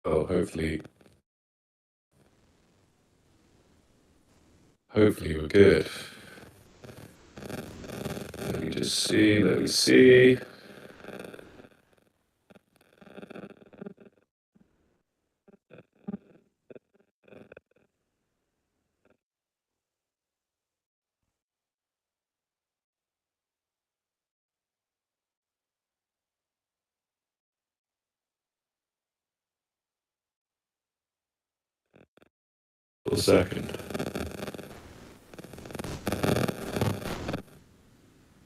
Oh, hopefully we're good. Let me just see, let me see. A second.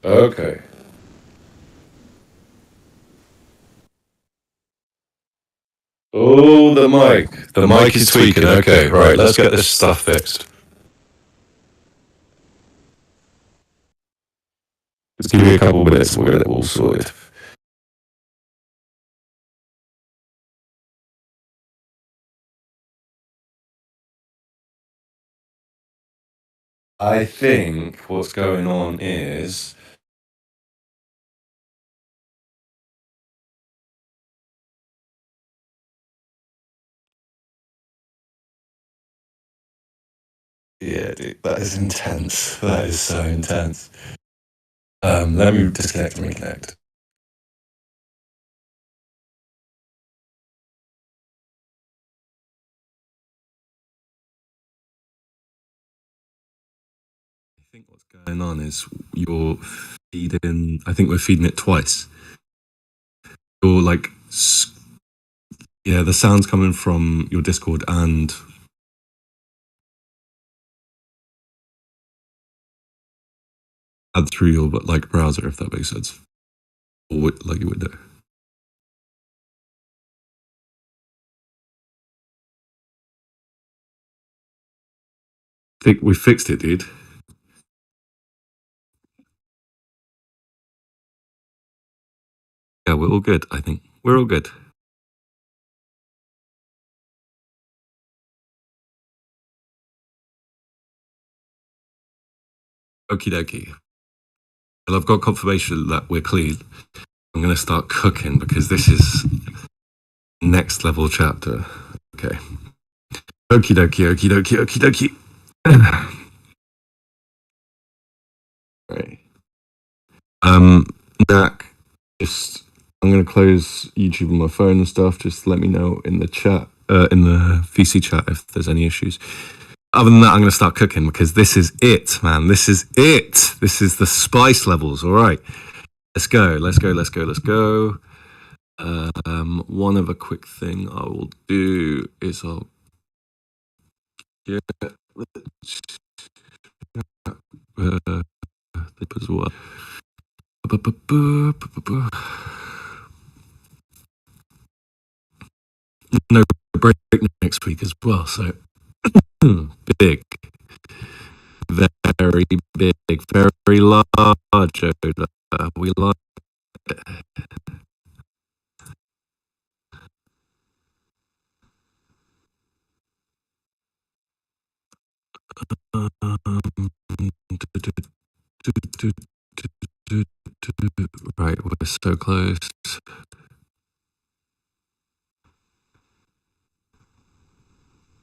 Okay. Oh, the mic. The mic is tweaking. Okay, right, let's get this stuff fixed. Just give me a couple minutes and we'll get it all sorted. I think what's going on is... Yeah, dude, that is intense. That is so intense. Let me disconnect and reconnect. I think what's going on is you're feeding... I think we're feeding it twice. You're like... Yeah, the sound's coming from your Discord and... through your like browser, if that makes sense, or like you would do. I think we fixed it, dude. Yeah, we're all good. I think we're all good. Okie dokie. Well, I've got confirmation that we're clean. I'm going to start cooking because this is next level chapter. Okay. Okie dokie, okie dokie, okie dokie. Right. Nak, just I'm going to close YouTube on my phone and stuff. Just let me know in the chat, in the VC chat, if there's any issues. Other than that, I'm going to start cooking because this is it, man. This is it. This is the spice levels. All right. Let's go. Let's go. Let's go. Let's go. One other quick thing I will do is I'll get as well. No break next week as well, so big, very big, very large. We like it. Right, we're so close.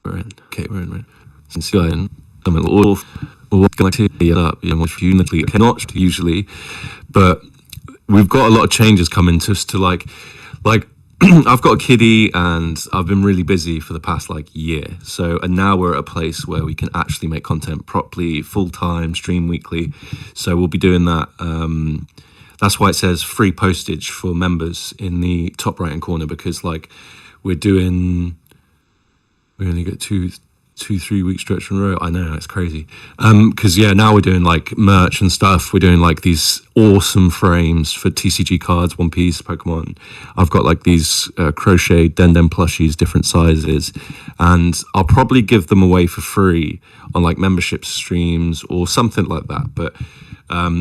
We're in. Okay, we're in. Since you're in, I'm all going to get up. You know, which uniquely cannot usually, but we've got a lot of changes coming to us to like. I've got a kiddie and I've been really busy for the past like year. So, and now we're at a place where we can actually make content properly, full time, stream weekly. So we'll be doing that. That's why it says free postage for members in the top right hand corner, because like we only get 2-3 week stretch in a row. I know, it's crazy. Because yeah, now we're doing like merch and stuff. We're doing like these awesome frames for TCG cards, One Piece, Pokemon. I've got like these crochet Den plushies, different sizes, and I'll probably give them away for free on like membership streams or something like that. But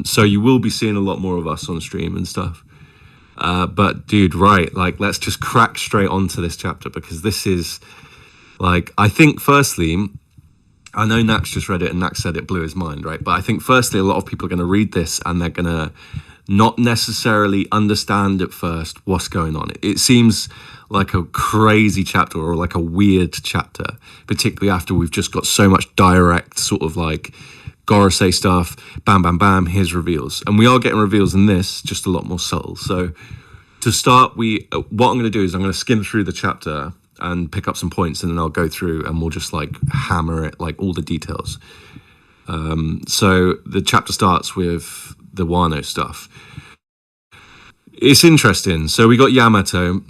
so you will be seeing a lot more of us on stream and stuff. But dude, right, like let's just crack straight onto this chapter, because this is like, I think firstly, I know Nax just read it and Nax said it blew his mind, right? But I think firstly, a lot of people are going to read this and they're going to not necessarily understand at first what's going on. It seems like a crazy chapter or like a weird chapter, particularly after we've just got so much direct sort of like Gorosei stuff, bam, bam, bam, here's reveals. And we are getting reveals in this, just a lot more subtle. So to start, what I'm going to do is I'm going to skim through the chapter and pick up some points, and then I'll go through and we'll just like hammer it, like all the details. So the chapter starts with the Wano stuff. It's interesting. So we got Yamato,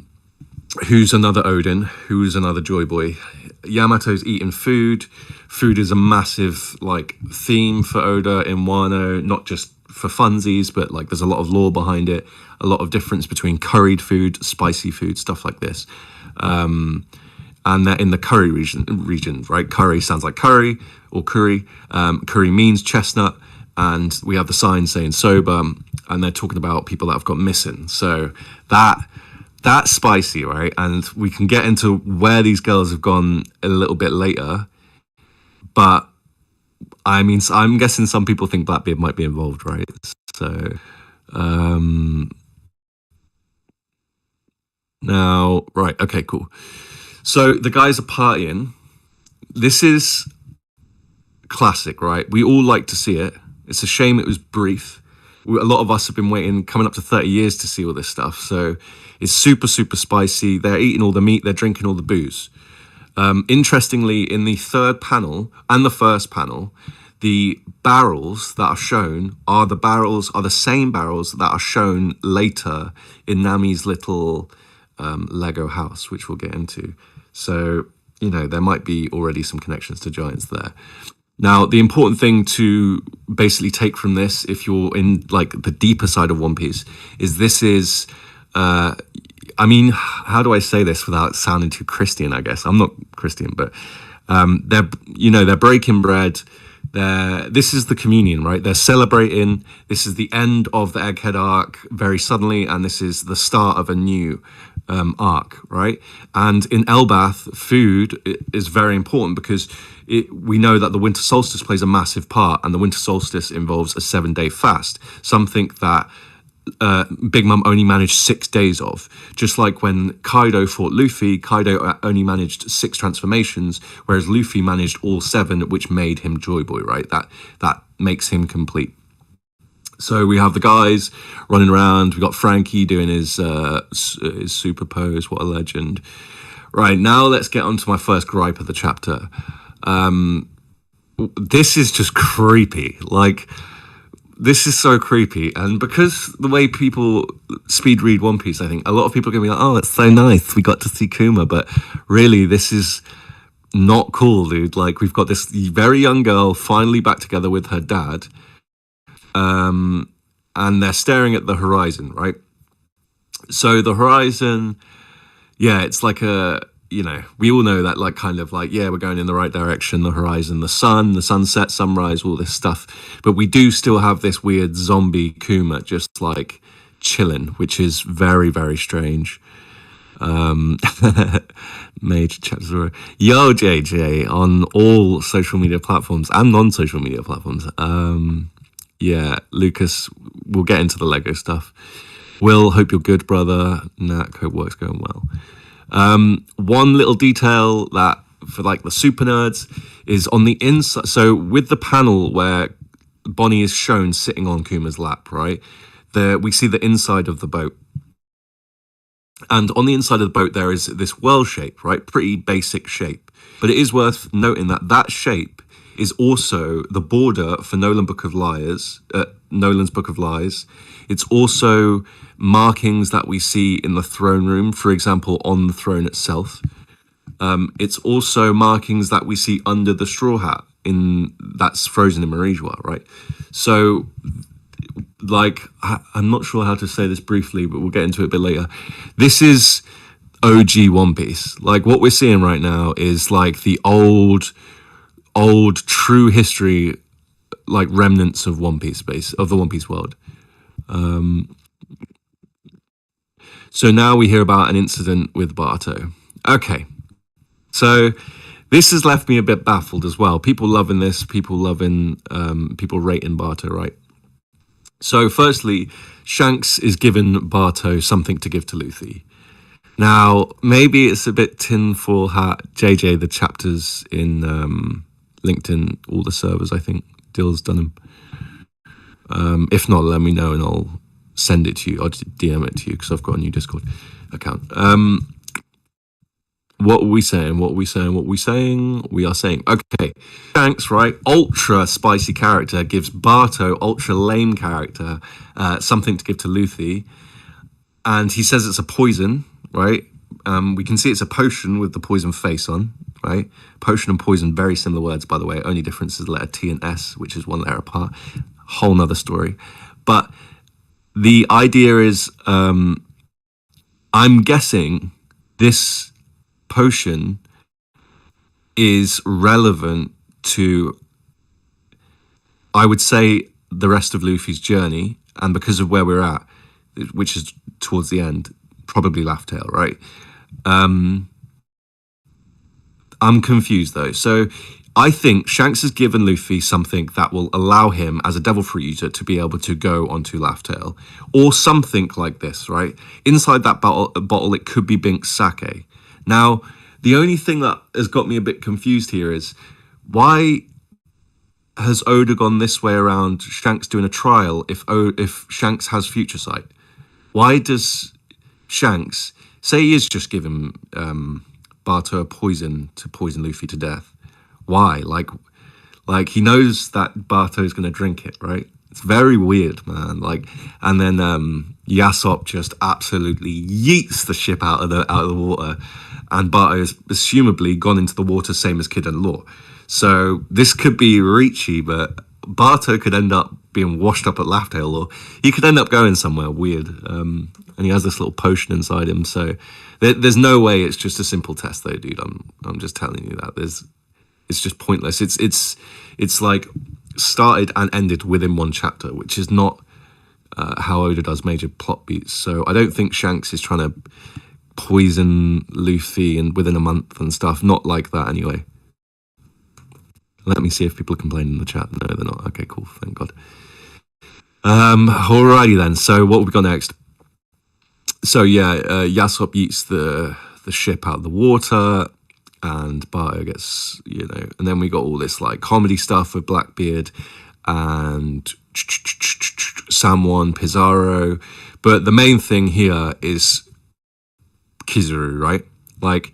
who's another Odin, who's another Joy Boy. Yamato's eating food. Food is a massive like theme for Oda in Wano, not just for funsies, but like there's a lot of lore behind it, a lot of difference between curried food, spicy food, stuff like this. And they're in the curry region, right? Curry sounds like curry or curry. Curry means chestnut, and we have the sign saying soba, and they're talking about people that have got missing. So that's spicy, right? And we can get into where these girls have gone a little bit later. But I mean, I'm guessing some people think Blackbeard might be involved, right? So now, right, okay, cool. So the guys are partying. This is classic, right? We all like to see it. It's a shame it was brief. A lot of us have been waiting, coming up to 30 years to see all this stuff. So it's super, super spicy. They're eating all the meat. They're drinking all the booze. Interestingly, in the third panel and the first panel, the barrels that are shown are the same barrels that are shown later in Nami's little Lego house, which we'll get into. So, you know, there might be already some connections to giants there. Now, the important thing to basically take from this, if you're in like the deeper side of One Piece, is this is, I mean, how do I say this without sounding too Christian, I guess? I'm not Christian, but they're breaking bread. This is the communion, right? They're celebrating. This is the end of the Egghead arc very suddenly, and this is the start of a new arc, right? And in Elbaf, food is very important because we know that the winter solstice plays a massive part, and the winter solstice involves a 7-day fast, something that Big Mom only managed 6 days of. Just like when Kaido fought Luffy, Kaido only managed 6 transformations, whereas Luffy managed all 7, which made him Joy Boy, right? That makes him complete. So we have the guys running around. We got Frankie doing his super pose. What a legend! Right, now let's get on to my first gripe of the chapter. This is just creepy. Like, this is so creepy. And because the way people speed read One Piece, I think a lot of people are going to be like, oh, it's so nice, we got to see Kuma. But really, this is not cool, dude. Like, we've got this very young girl finally back together with her dad. And they're staring at the horizon, right? So the horizon, yeah, it's like we all know that, like, kind of like, yeah, we're going in the right direction, the horizon, the sun, the sunset, sunrise, all this stuff. But we do still have this weird zombie Kuma just like chilling, which is very, very strange. Major chapter 0. Yo, JJ, on all social media platforms and non-social media platforms. Yeah, Lucas, we'll get into the Lego stuff. Will, hope you're good, brother. Nat, hope work's going well. One little detail that for like the super nerds is on the inside. So with the panel where Bonnie is shown sitting on Kuma's lap, right? We see the inside of the boat. And on the inside of the boat, there is this well shape, right? Pretty basic shape. But it is worth noting that that shape is also the border for Nolan's Book of Lies. It's also markings that we see in the throne room, for example, on the throne itself. It's also markings that we see under the straw hat that's frozen in Marijois, right? So, like, I'm not sure how to say this briefly, but we'll get into it a bit later. This is OG One Piece. Like, what we're seeing right now is like the old true history, like remnants of One Piece of the One Piece world. So now we hear about an incident with Barto. Okay, so this has left me a bit baffled as well. People loving this, people rating Barto, right? So firstly, Shanks is given Barto something to give to Luffy. Now, maybe it's a bit tinfoil hat. JJ, the chapters in linked in all the servers, I think. Dill's done them. If not, let me know and I'll send it to you. I'll just DM it to you because I've got a new Discord account. What are we saying? What are we saying? What are we saying? We are saying, okay, Shanks, right? Ultra spicy character gives Barto, ultra lame character, something to give to Luffy. And he says it's a poison, right? We can see it's a potion with the poison face on, right? Potion and poison, very similar words, by the way. Only difference is the letter T and S, which is one letter apart. Whole nother story. But the idea is, I'm guessing this potion is relevant to, I would say, the rest of Luffy's journey, and because of where we're at, which is towards the end, probably Laugh Tale, right? I'm confused though. So I think Shanks has given Luffy something that will allow him as a devil fruit user to be able to go onto Laugh Tale, or something like this, right? Inside that bottle, it could be Bink's sake. Now, the only thing that has got me a bit confused here is why has Oda gone this way around Shanks doing a trial if Shanks has future sight? Why does Shanks say he is just giving Barto a poison to poison Luffy to death? Why? Like he knows that Barto's going to drink it, right? It's very weird, man. Like, and then Yasop just absolutely yeets the ship out of the water, and Barto has assumably gone into the water, same as Kid and Law. So this could be Ricci, but Barto could end up being washed up at Laugh Tale, or he could end up going somewhere weird. And he has this little potion inside him, so there's no way it's just a simple test, though, dude. I'm just telling you that it's just pointless. It's like started and ended within one chapter, which is not how Oda does major plot beats. So I don't think Shanks is trying to poison Luffy and within a month and stuff. Not like that, anyway. Let me see if people are complaining in the chat. No, they're not. Okay, cool. Thank God. Alrighty then. So what have we got next? So yeah, Yasop eats the ship out of the water, and Barto gets, and then we got all this like comedy stuff with Blackbeard and Samwon, Pizarro. But the main thing here is Kizaru, right? Like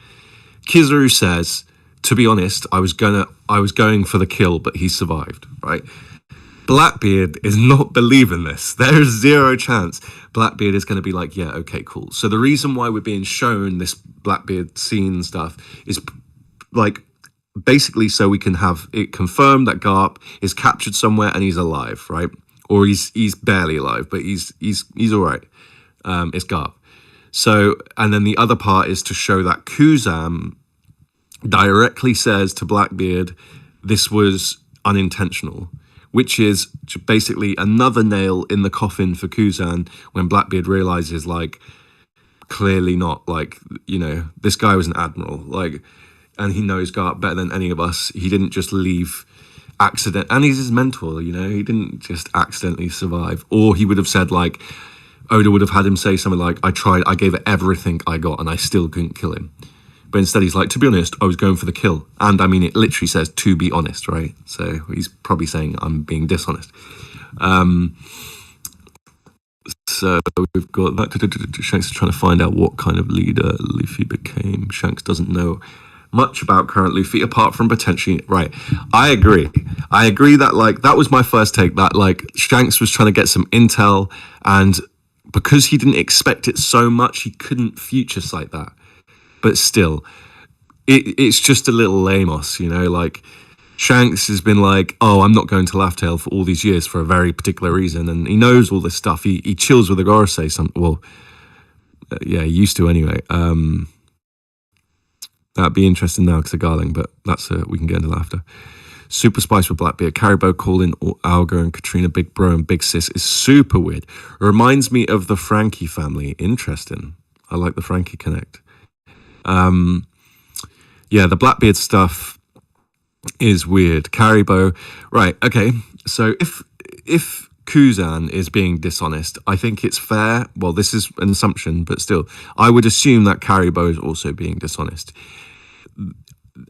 Kizaru says, to be honest, I was going for the kill, but he survived, right? Blackbeard is not believing this. There is zero chance Blackbeard is going to be like, yeah, okay, cool. So the reason why we're being shown this Blackbeard scene stuff is like basically so we can have it confirmed that Garp is captured somewhere and he's alive, right? Or he's barely alive, but he's all right. It's Garp. So, and then the other part is to show that Kuzam directly says to Blackbeard, this was unintentional, which is basically another nail in the coffin for Kuzan when Blackbeard realizes, like, clearly not, like, this guy was an admiral, like, and he knows Garp better than any of us. He didn't just leave accident, and he's his mentor, he didn't just accidentally survive. Or he would have said, like, Oda would have had him say something like, I gave it everything I got and I still couldn't kill him. But instead he's like, to be honest, I was going for the kill. And I mean, it literally says to be honest, right? So he's probably saying I'm being dishonest. So we've got that. Shanks is trying to find out what kind of leader Luffy became. Shanks doesn't know much about current Luffy apart from potentially, right? I agree that, like, that was my first take, that, like, Shanks was trying to get some intel, and because he didn't expect it so much, he couldn't future sight that. But still, it's just a little lamos, like, Shanks has been like, oh, I'm not going to Laugh Tale for all these years for a very particular reason, and he knows all this stuff. He chills with the Gorosei, yeah, he used to anyway. That'd be interesting now because of Garling, but we can get into that after. Super Spice with Blackbeard, Caribou calling Alga and Katrina Big Bro and Big Sis is super weird. It reminds me of the Frankie family. Interesting. I like the Frankie connect. Yeah, the Blackbeard stuff is weird. Caribou, right? Okay, so if Kuzan is being dishonest, I think it's fair. Well, this is an assumption, but still, I would assume that Karibo is also being dishonest.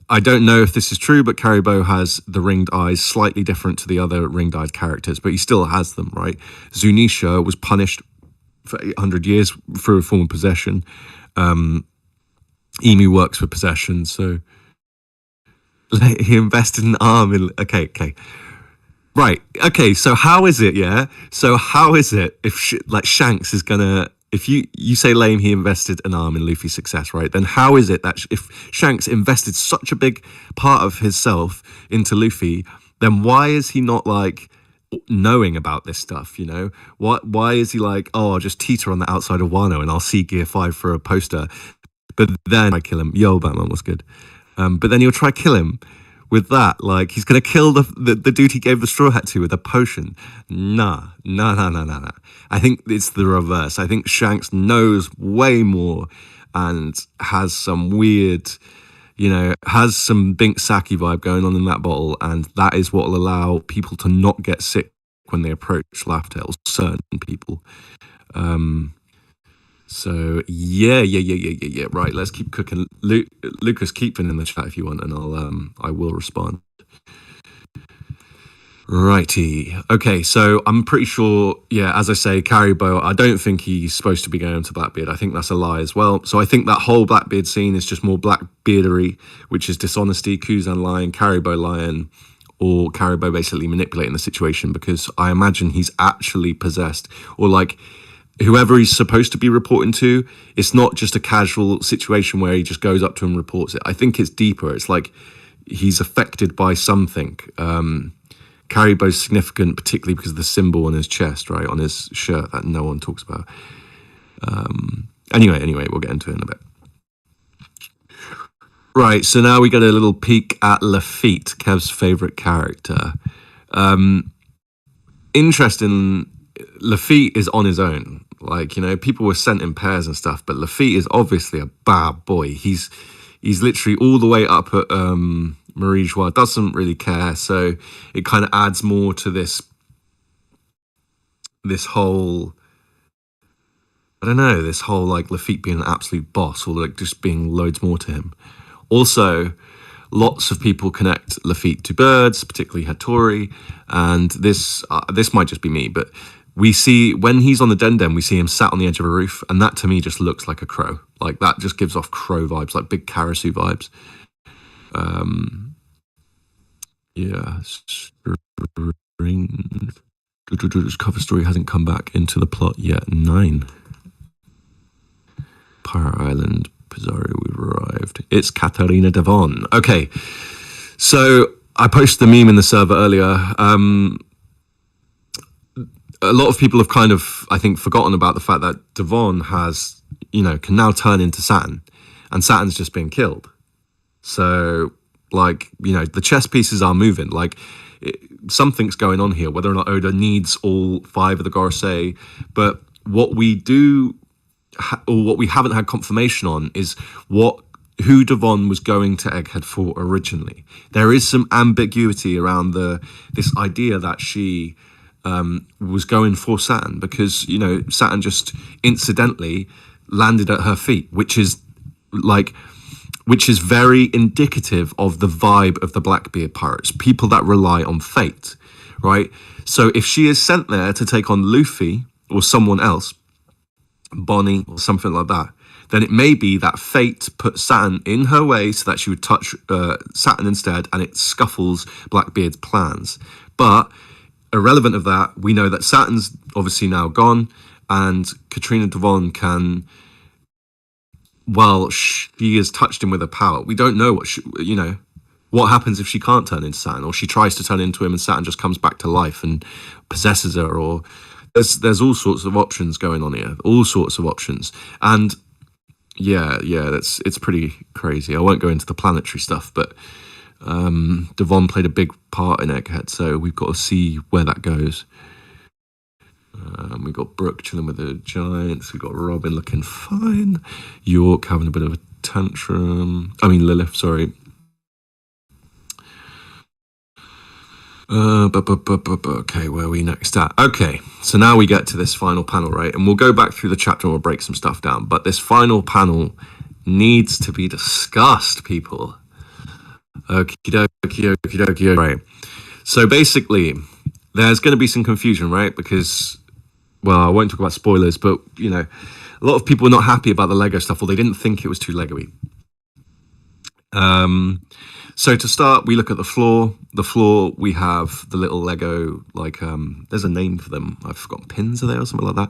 I don't know if this is true, but Karibo has the ringed eyes slightly different to the other ringed-eyed characters, but he still has them, right? Zunisha was punished for 800 years for a form of possession. Emu works for possession, so he invested an arm in... Okay. Right, okay, so how is it, yeah? So how is it if, Shanks is gonna... If you say lame, he invested an arm in Luffy's success, right? Then how is it that if Shanks invested such a big part of himself into Luffy, then why is he not, knowing about this stuff, you know? Why is he I'll just teeter on the outside of Wano and I'll see Gear 5 for a poster, but then I kill him. Yo, Batman was good. But then he'll try kill him with that. He's going to kill the dude he gave the straw hat to with a potion. Nah. I think it's the reverse. I think Shanks knows way more and has some weird, has some Bink Saki vibe going on in that bottle, and that is what will allow people to not get sick when they approach Laughtails, certain people. So yeah. Right, let's keep cooking. Lucas, keep it in the chat if you want, and I will respond. Righty. Okay, so I'm pretty sure, as I say, Karibo, I don't think he's supposed to be going to Blackbeard. I think that's a lie as well. So I think that whole Blackbeard scene is just more Blackbeardery, which is dishonesty, Kuzan lying, Karibo lying, or Karibo basically manipulating the situation, because I imagine he's actually possessed, or whoever he's supposed to be reporting to, it's not just a casual situation where he just goes up to him and reports it. I think it's deeper. It's he's affected by something. Karibo's significant, particularly because of the symbol on his chest, right, on his shirt that no one talks about. Anyway, we'll get into it in a bit. Right, so now we get a little peek at Lafitte, Kev's favourite character. Interesting, Lafitte is on his own. People were sent in pairs and stuff, but Lafitte is obviously a bad boy. He's literally all the way up at Marie Joie, doesn't really care, so it kind of adds more to this whole, I don't know, this whole Lafitte being an absolute boss, or just being loads more to him. Also, lots of people connect Lafitte to birds, particularly Hattori, and this might just be me, but we see, when he's on the Den, we see him sat on the edge of a roof, and that to me just looks like a crow. That just gives off crow vibes, big Karasu vibes. Cover story hasn't come back into the plot yet. 9. Pirate Island, Pizarro, we've arrived. It's Katarina Devon. Okay, so I posted the meme in the server earlier. A lot of people have kind of, I think, forgotten about the fact that Devon has, can now turn into Saturn, and Saturn's just been killed. So, the chess pieces are moving. Something's going on here, whether or not Oda needs all 5 of the Gorosei. But what we do, or what we haven't had confirmation on, is who Devon was going to Egghead for originally. There is some ambiguity around this idea that she was going for Saturn, because Saturn just incidentally landed at her feet, which is very indicative of the vibe of the Blackbeard pirates, people that rely on fate, right? So if she is sent there to take on Luffy or someone else, Bonnie or something like that, then it may be that fate put Saturn in her way so that she would touch Saturn instead, and it scuffles Blackbeard's plans. But irrelevant of that, we know that Saturn's obviously now gone, and Katrina Devon can, she has touched him with her power. We don't know what happens if she can't turn into Saturn, or she tries to turn into him and Saturn just comes back to life and possesses her, or there's all sorts of options going on here, all sorts of options. And it's pretty crazy. I won't go into the planetary stuff, but Devon played a big part in Egghead, so we've got to see where that goes. We've got Brooke chilling with the Giants. We've got Robin looking fine. York having a bit of a tantrum. Lilith, sorry. Okay, where are we next at? Okay, so now we get to this final panel, right? And we'll go back through the chapter and we'll break some stuff down. But this final panel needs to be discussed, people. Okie dokie. Right. So basically, there's going to be some confusion, right? Because, well, I won't talk about spoilers, but, you know, a lot of people were not happy about the Lego stuff, or they didn't think it was too Lego-y. So to start, we look at the floor. The floor, we have the little Lego, like, there's a name for them. I've forgotten, pins are there or something like that.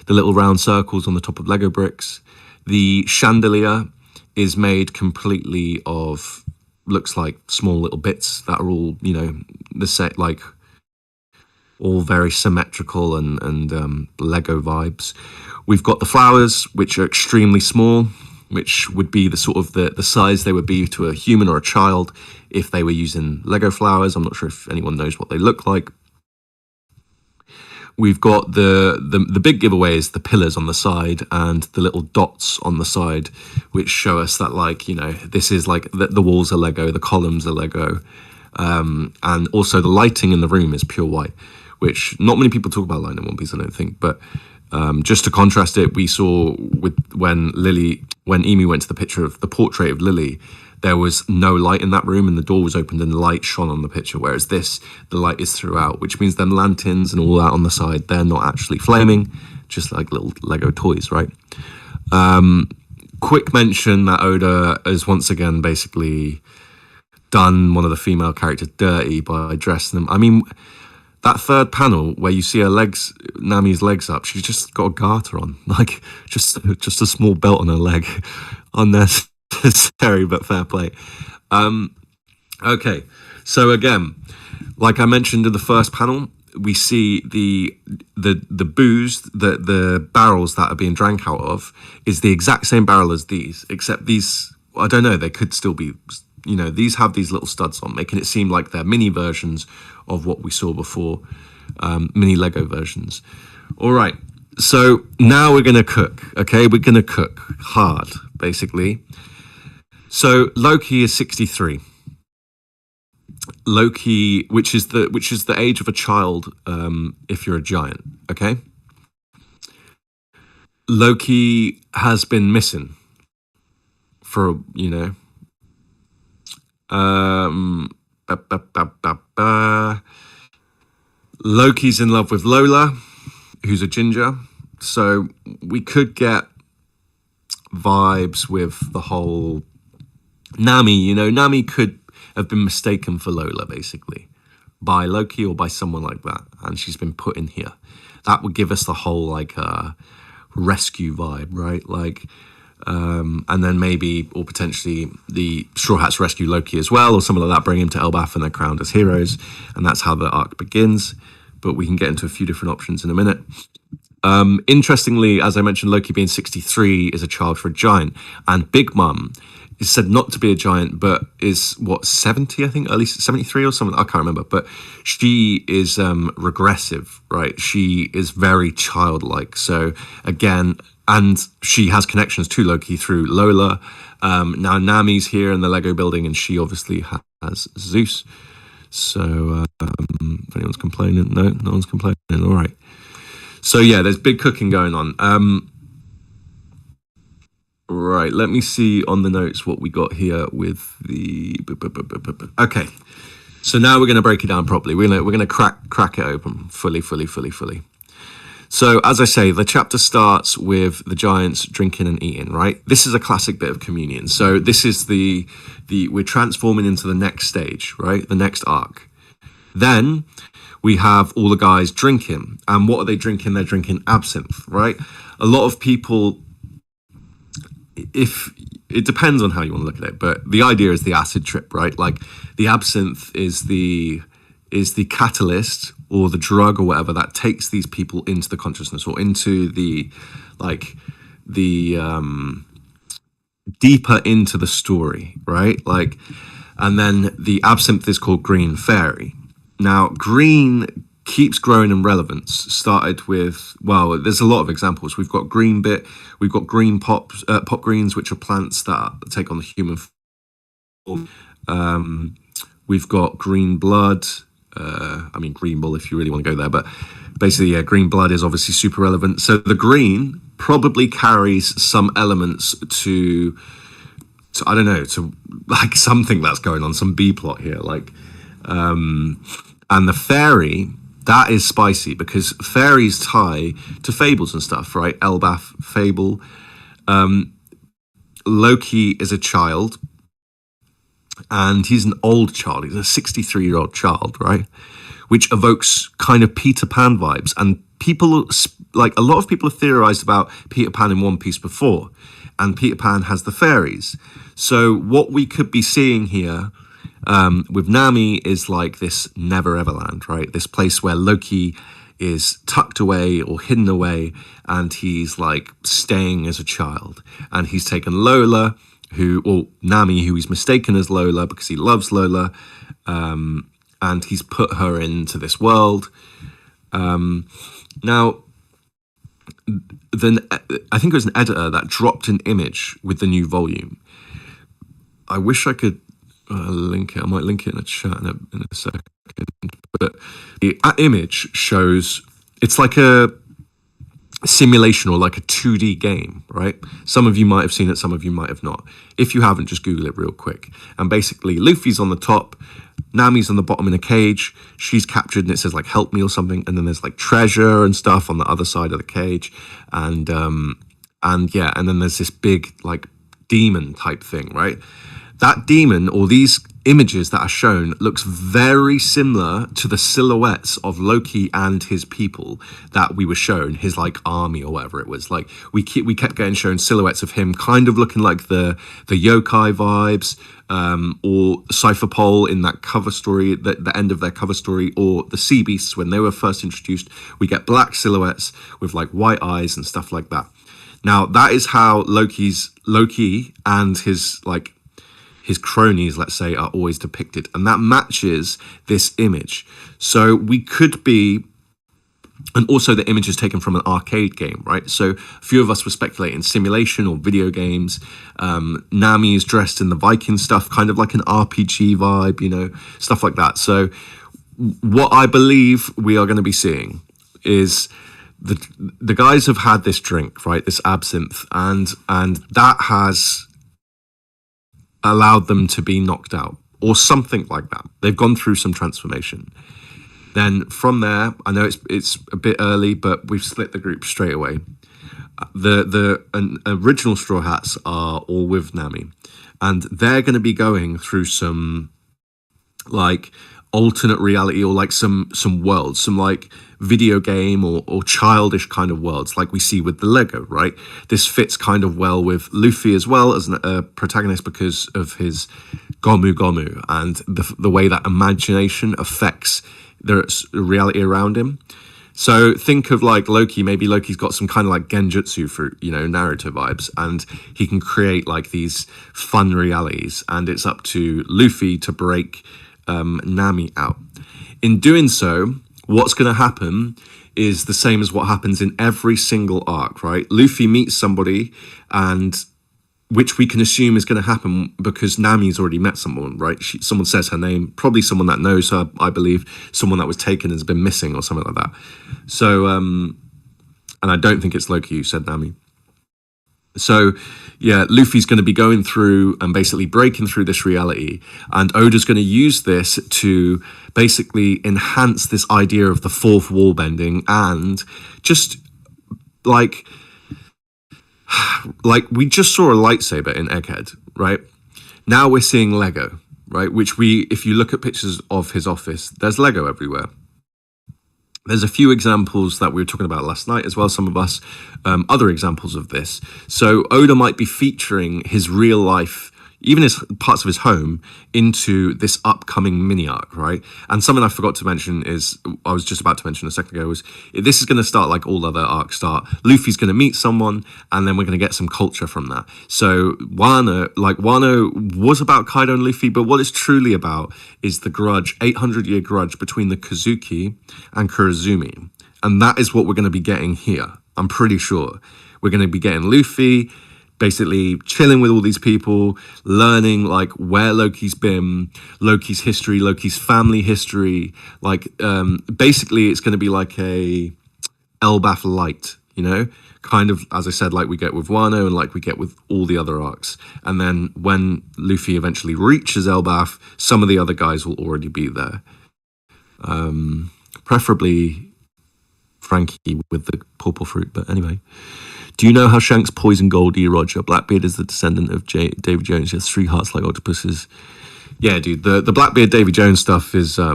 The little round circles on the top of Lego bricks. The chandelier is made completely of, looks like small little bits that are all, you know, the set, like, all very symmetrical and Lego vibes. We've got the flowers, which are extremely small, which would be the sort of the size they would be to a human or a child if they were using Lego flowers. I'm not sure if anyone knows what they look like. We've got the big giveaway is the pillars on the side and the little dots on the side, which show us that, like, you know, this is like the walls are Lego, the columns are Lego, and also the lighting in the room is pure white, which not many people talk about lighting in One Piece, I don't think, but just to contrast it, we saw with when Emi went to the picture of the portrait of Lily, there was no light in that room and the door was opened and the light shone on the picture, whereas this, the light is throughout, which means them lanterns and all that on the side, they're not actually flaming, just like little Lego toys, right? Quick mention that Oda has once again basically done one of the female characters dirty by dressing them. I mean, that third panel where you see her legs, Nami's legs up, she's just got a garter on, like just a small belt on her leg. Unnecessary, but fair play. Okay, so again, like I mentioned in the first panel, we see the booze, the barrels that are being drank out of is the exact same barrel as these, except these, I don't know, they could still be, you know, these have these little studs on, making it seem like they're mini versions of what we saw before, mini Lego versions. All right, so now we're going to cook, okay? We're going to cook hard, basically. So Loki is 63. Loki, which is the age of a child, if you're a giant, okay? Loki has been missing for, you know, Loki's in love with Lola, who's a ginger, so we could get vibes with the whole Nami, you know, Nami could have been mistaken for Lola, basically, by Loki or by someone like that, and she's been put in here. That would give us the whole, like, rescue vibe, right? Like, and then maybe, or potentially, the Straw Hats rescue Loki as well, or something like that, bring him to Elbaf and they're crowned as heroes, and that's how the arc begins. But we can get into a few different options in a minute. Interestingly, as I mentioned, Loki being 63 is a child for a giant, and Big Mum is said not to be a giant, but is, what, 70, I think, early 73 or something, I can't remember, but she is regressive, right? She is very childlike, so again, and she has connections to Loki through Lola. Now Nami's here in the Lego building, and she obviously has Zeus. So if anyone's complaining, no one's complaining. All right. So yeah, there's big cooking going on. Right, let me see on the notes what we got here with the. Okay, so now we're going to break it down properly. We're gonna crack it open fully. So, as I say, the chapter starts with the giants drinking and eating, right? This is a classic bit of communion. So this is the we're transforming into the next stage, right? The next arc. Then we have all the guys drinking. And what are they drinking? They're drinking absinthe, right? A lot of people, if it depends on how you want to look at it, but the idea is the acid trip, right? Like the absinthe is the catalyst or the drug or whatever that takes these people into the consciousness or into the deeper into the story, right? Like, and then the absinthe is called green fairy. Now, green keeps growing in relevance. Started with, well, there's a lot of examples. We've got green bit, we've got green pop greens, which are plants that take on the human form. We've got green blood. I mean, green bull if you really want to go there, but basically, yeah, green blood is obviously super relevant. So the green probably carries some elements to I don't know, to like something that's going on, some B plot here, like, and the fairy, that is spicy because fairies tie to fables and stuff, right? Elbaf fable. Loki is a child, and he's an old child. He's a 63-year-old child, right? Which evokes kind of Peter Pan vibes. And people, like a lot of people have theorized about Peter Pan in One Piece before, and Peter Pan has the fairies. So what we could be seeing here with Nami is like this never ever land, right? This place where Loki is tucked away or hidden away, and he's like staying as a child. And he's taken Lola, or Nami, who he's mistaken as Lola because he loves Lola, and he's put her into this world. Now, then I think it was an editor that dropped an image with the new volume. I wish I could link it. I might link it in a chat in a second. But that image shows, it's like a simulation or like a 2D game, right? Some of you might have seen it, some of you might have not. If you haven't, just Google it real quick. And basically, Luffy's on the top, Nami's on the bottom in a cage, she's captured and it says like help me or something, and then there's like treasure and stuff on the other side of the cage, and yeah, and then there's this big like demon type thing, right? That demon, or these images that are shown, looks very similar to the silhouettes of Loki and his people that we were shown, his like army or whatever it was. Like we kept getting shown silhouettes of him kind of looking like the yokai vibes, or Cypher Pole in that cover story, the end of their cover story, or the sea beasts when they were first introduced. We get black silhouettes with like white eyes and stuff like that. Now that is how Loki and his cronies, let's say, are always depicted. And that matches this image. So we could be, and also the image is taken from an arcade game, right? So a few of us were speculating simulation or video games. Nami is dressed in the Viking stuff, kind of like an RPG vibe, you know, stuff like that. So what I believe we are going to be seeing is the guys have had this drink, right? This absinthe, and that has allowed them to be knocked out or something like that. They've gone through some transformation. Then from there, I know it's a bit early, but we've split the group straight away. The original Straw Hats are all with Nami, and they're going to be going through some like alternate reality, or like some worlds, some like video game or childish kind of worlds like we see with the Lego, right? This fits kind of well with Luffy as well as a protagonist because of his Gomu Gomu and the way that imagination affects the reality around him. So think of like Loki, maybe Loki's got some kind of like genjutsu for, you know, Naruto vibes, and he can create like these fun realities, and it's up to Luffy to break Nami out. In doing so, what's going to happen is the same as what happens in every single arc, right? Luffy meets somebody, and which we can assume is going to happen because Nami's already met someone, right? Someone says her name, probably someone that knows her, I believe, someone that was taken and has been missing or something like that. So, and I don't think it's Loki who said Nami. So, yeah, Luffy's going to be going through and basically breaking through this reality, and Oda's going to use this to basically enhance this idea of the fourth wall bending, and just like we just saw a lightsaber in Egghead, right? Now we're seeing Lego, right? Which if you look at pictures of his office, there's Lego everywhere. There's a few examples that we were talking about last night as well, some of us, other examples of this. So Oda might be featuring his real life, even his parts of his home, into this upcoming mini arc, right? And something I forgot to mention is, I was just about to mention a second ago, was this is going to start like all other arcs start. Luffy's going to meet someone, and then we're going to get some culture from that. So Wano was about Kaido and Luffy, but what it's truly about is the grudge, 800-year grudge between the Kozuki and Kurozumi. And that is what we're going to be getting here. I'm pretty sure we're going to be getting Luffy basically chilling with all these people, learning like where Loki's been, Loki's history, Loki's family history. Like basically it's going to be like a Elbaf light, you know, kind of, as I said, like we get with Wano and like we get with all the other arcs. And then when Luffy eventually reaches Elbaf, some of the other guys will already be there. Preferably Frankie with the purple fruit, but anyway. Do you know how Shanks poisoned Goldie Roger? Blackbeard is the descendant of Davy Jones. He has 3 hearts like octopuses. Yeah, dude, the Blackbeard Davy Jones stuff is I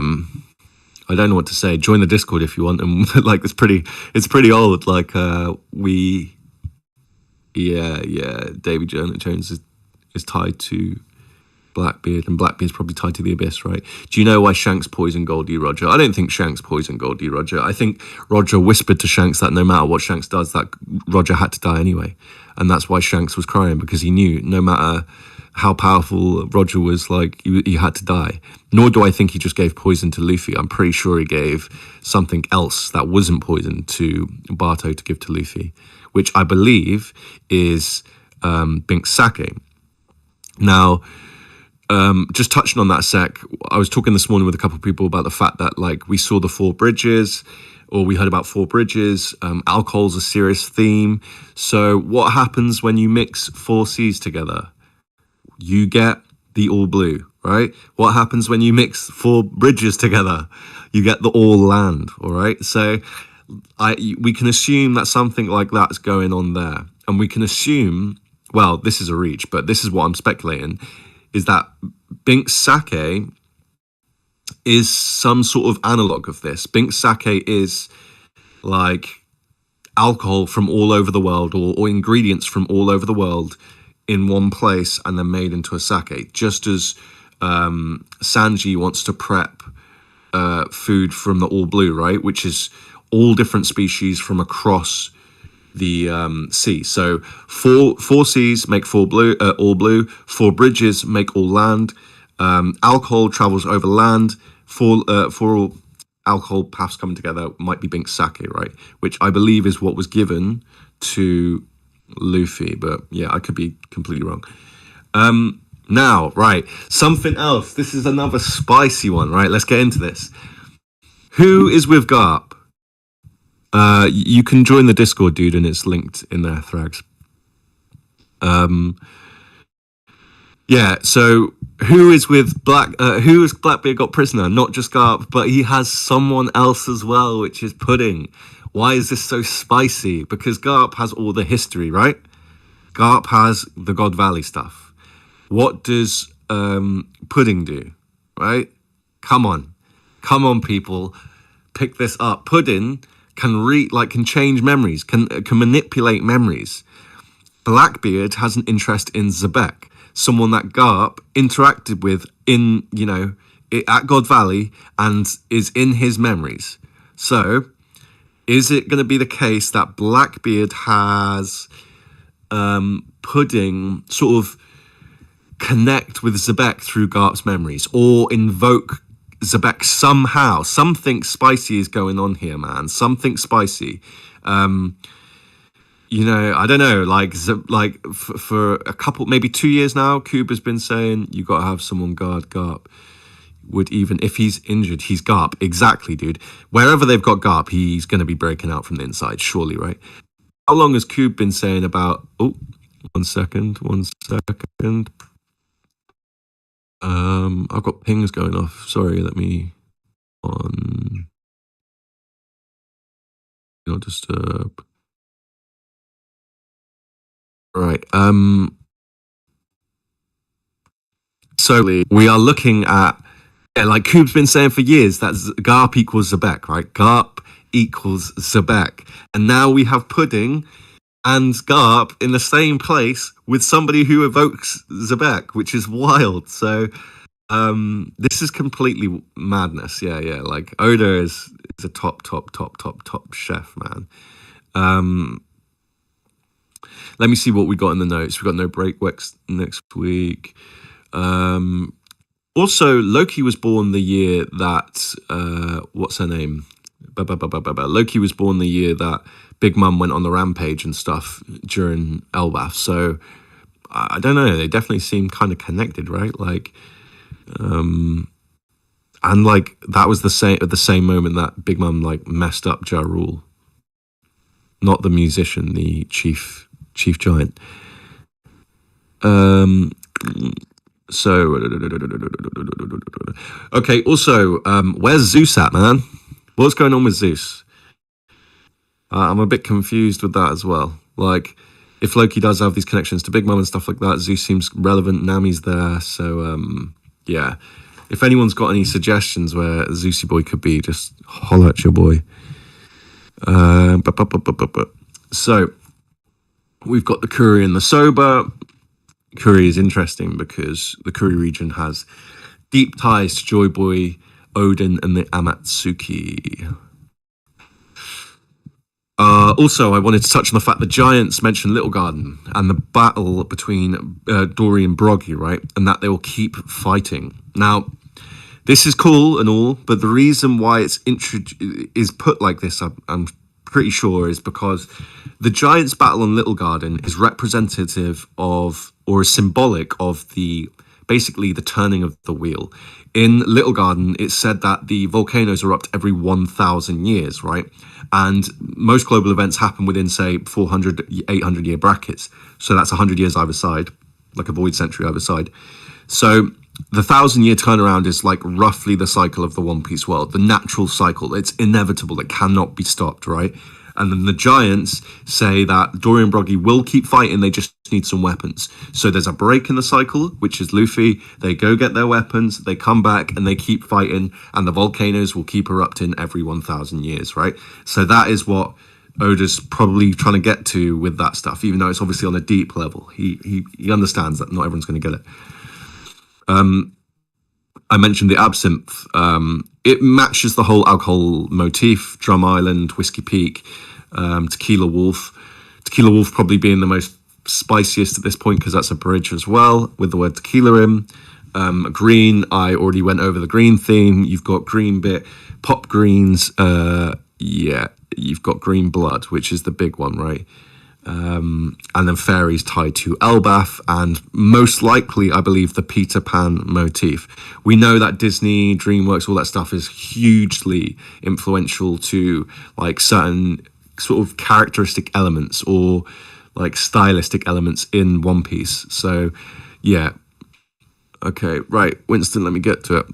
don't know what to say. Join the Discord if you want. And like it's pretty old. Like Davy Jones is tied to Blackbeard, and Blackbeard's probably tied to the Abyss, right? Do you know why Shanks poisoned Goldie Roger? I don't think Shanks poisoned Goldie Roger. I think Roger whispered to Shanks that no matter what Shanks does, that Roger had to die anyway. And that's why Shanks was crying, because he knew no matter how powerful Roger was, like he had to die. Nor do I think he just gave poison to Luffy. I'm pretty sure he gave something else that wasn't poison to Barto to give to Luffy, which I believe is Bink's sake. Now, just touching on that a sec, I was talking this morning with a couple of people about the fact that like we saw the 4 bridges, or we heard about 4 bridges. Alcohol's a serious theme. So what happens when you mix 4 seas together? You get the all blue, right? What happens when you mix 4 bridges together? You get the all land, all right? So we can assume that something like that's going on there. And we can assume, well, this is a reach, but this is what I'm speculating, is that Bink's sake is some sort of analog of this. Bink's sake is like alcohol from all over the world, or ingredients from all over the world in one place and then made into a sake. Just as Sanji wants to prep food from the all blue, right? Which is all different species from across the sea. So four seas make all blue. 4 bridges make all land. Alcohol travels over land. 4 alcohol paths coming together might be Bink's sake, right? Which I believe is what was given to Luffy, but yeah, I could be completely wrong. Now, right, something else. This is another spicy one, right? Let's get into this. Who is with Garp? You can join the Discord, dude, and it's linked in there, Thrags. Yeah, so who is with who has Blackbeard got prisoner? Not just Garp, but he has someone else as well, which is Pudding. Why is this so spicy? Because Garp has all the history, right? Garp has the God Valley stuff. What does Pudding do, right? Come on, people, pick this up. Pudding can change memories, can manipulate memories. Blackbeard has an interest in Zebek, someone that Garp interacted with in, at God Valley and is in his memories. So, is it going to be the case that Blackbeard has Pudding sort of connect with Zebek through Garp's memories, or invoke Zebek somehow? Something spicy is going on here, man. Something spicy. I don't know. For a couple, maybe 2 years now, Kube has been saying you got to have someone guard Garp. Would even if he's injured, he's Garp. Exactly, dude. Wherever they've got Garp, he's going to be breaking out from the inside, surely, right? How long has Kube been saying about? Oh, 1 second. I've got pings going off. Sorry, let me on. Not disturb. Right. So we are looking at, like Kube's been saying for years, that Garp equals Zebek, right? Garp equals Zebek. And now we have Pudding and Garp in the same place with somebody who evokes Zebek, which is wild. So this is completely madness. Yeah. Like Oda is a top chef, man. Let me see what we got in the notes. We got no breakworks next week. Also, Loki was born the year that what's her name? Loki was born the year that Big Mum went on the rampage and stuff during Elbaf. So I don't know. They definitely seem kind of connected, right? Like, and like that was the same at the same moment that Big Mum like messed up Ja Rule, not the musician, the chief giant. So okay. Also, where's Zeus at, man? What's going on with Zeus? I'm a bit confused with that as well. Like, if Loki does have these connections to Big Mom and stuff like that, Zeus seems relevant. Nami's there, so yeah. If anyone's got any suggestions where Zeusy boy could be, just holler at your boy. So we've got the Kuri and the Soba. Kuri is interesting because the Kuri region has deep ties to Joy Boy, Odin, and the Amatsuki. Also, I wanted to touch on the fact the Giants mentioned Little Garden and the battle between Dory and Broggy, right? And that they will keep fighting. Now, this is cool and all, but the reason why it's is put like this, I'm pretty sure, is because the Giants' battle on Little Garden is representative of, or is symbolic of basically the turning of the wheel. In Little Garden, it's said that the volcanoes erupt every 1,000 years, right? And most global events happen within, say, 400, 800 year brackets. So that's 100 years either side, like a void century either side. So the 1,000-year turnaround is like roughly the cycle of the One Piece world, the natural cycle. It's inevitable. It cannot be stopped, right? And then the Giants say that Dory and Broggy will keep fighting. They just need some weapons. So there's a break in the cycle, which is Luffy. They go get their weapons. They come back and they keep fighting. And the volcanoes will keep erupting every 1,000 years, right? So that is what Oda's probably trying to get to with that stuff, even though it's obviously on a deep level. He understands that not everyone's going to get it. I mentioned the absinthe. It matches the whole alcohol motif, Drum Island, Whiskey Peak, Tequila Wolf. Tequila Wolf probably being the most spiciest at this point because that's a bridge as well with the word tequila in. Green, I already went over the green theme. You've got green bit, pop greens. Yeah, you've got green blood, which is the big one, right? And then fairies tied to Elbaf, and most likely, I believe, the Peter Pan motif. We know that Disney, DreamWorks, all that stuff is hugely influential to like certain sort of characteristic elements or like stylistic elements in One Piece. So, yeah. Okay, right, Winston, let me get to it.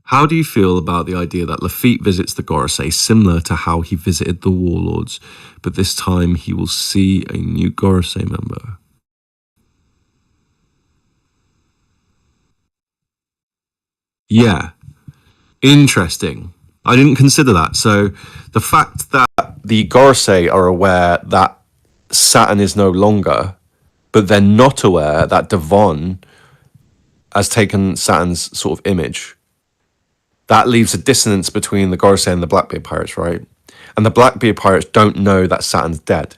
How do you feel about the idea that Lafitte visits the Gorosei similar to how he visited the Warlords, but this time he will see a new Gorosei member? Yeah, interesting. I didn't consider that. So the fact that the Gorosei are aware that Saturn is no longer, but they're not aware that Devon has taken Saturn's sort of image, that leaves a dissonance between the Gorosei and the Blackbeard pirates, right? And the Blackbeard pirates don't know that Saturn's dead.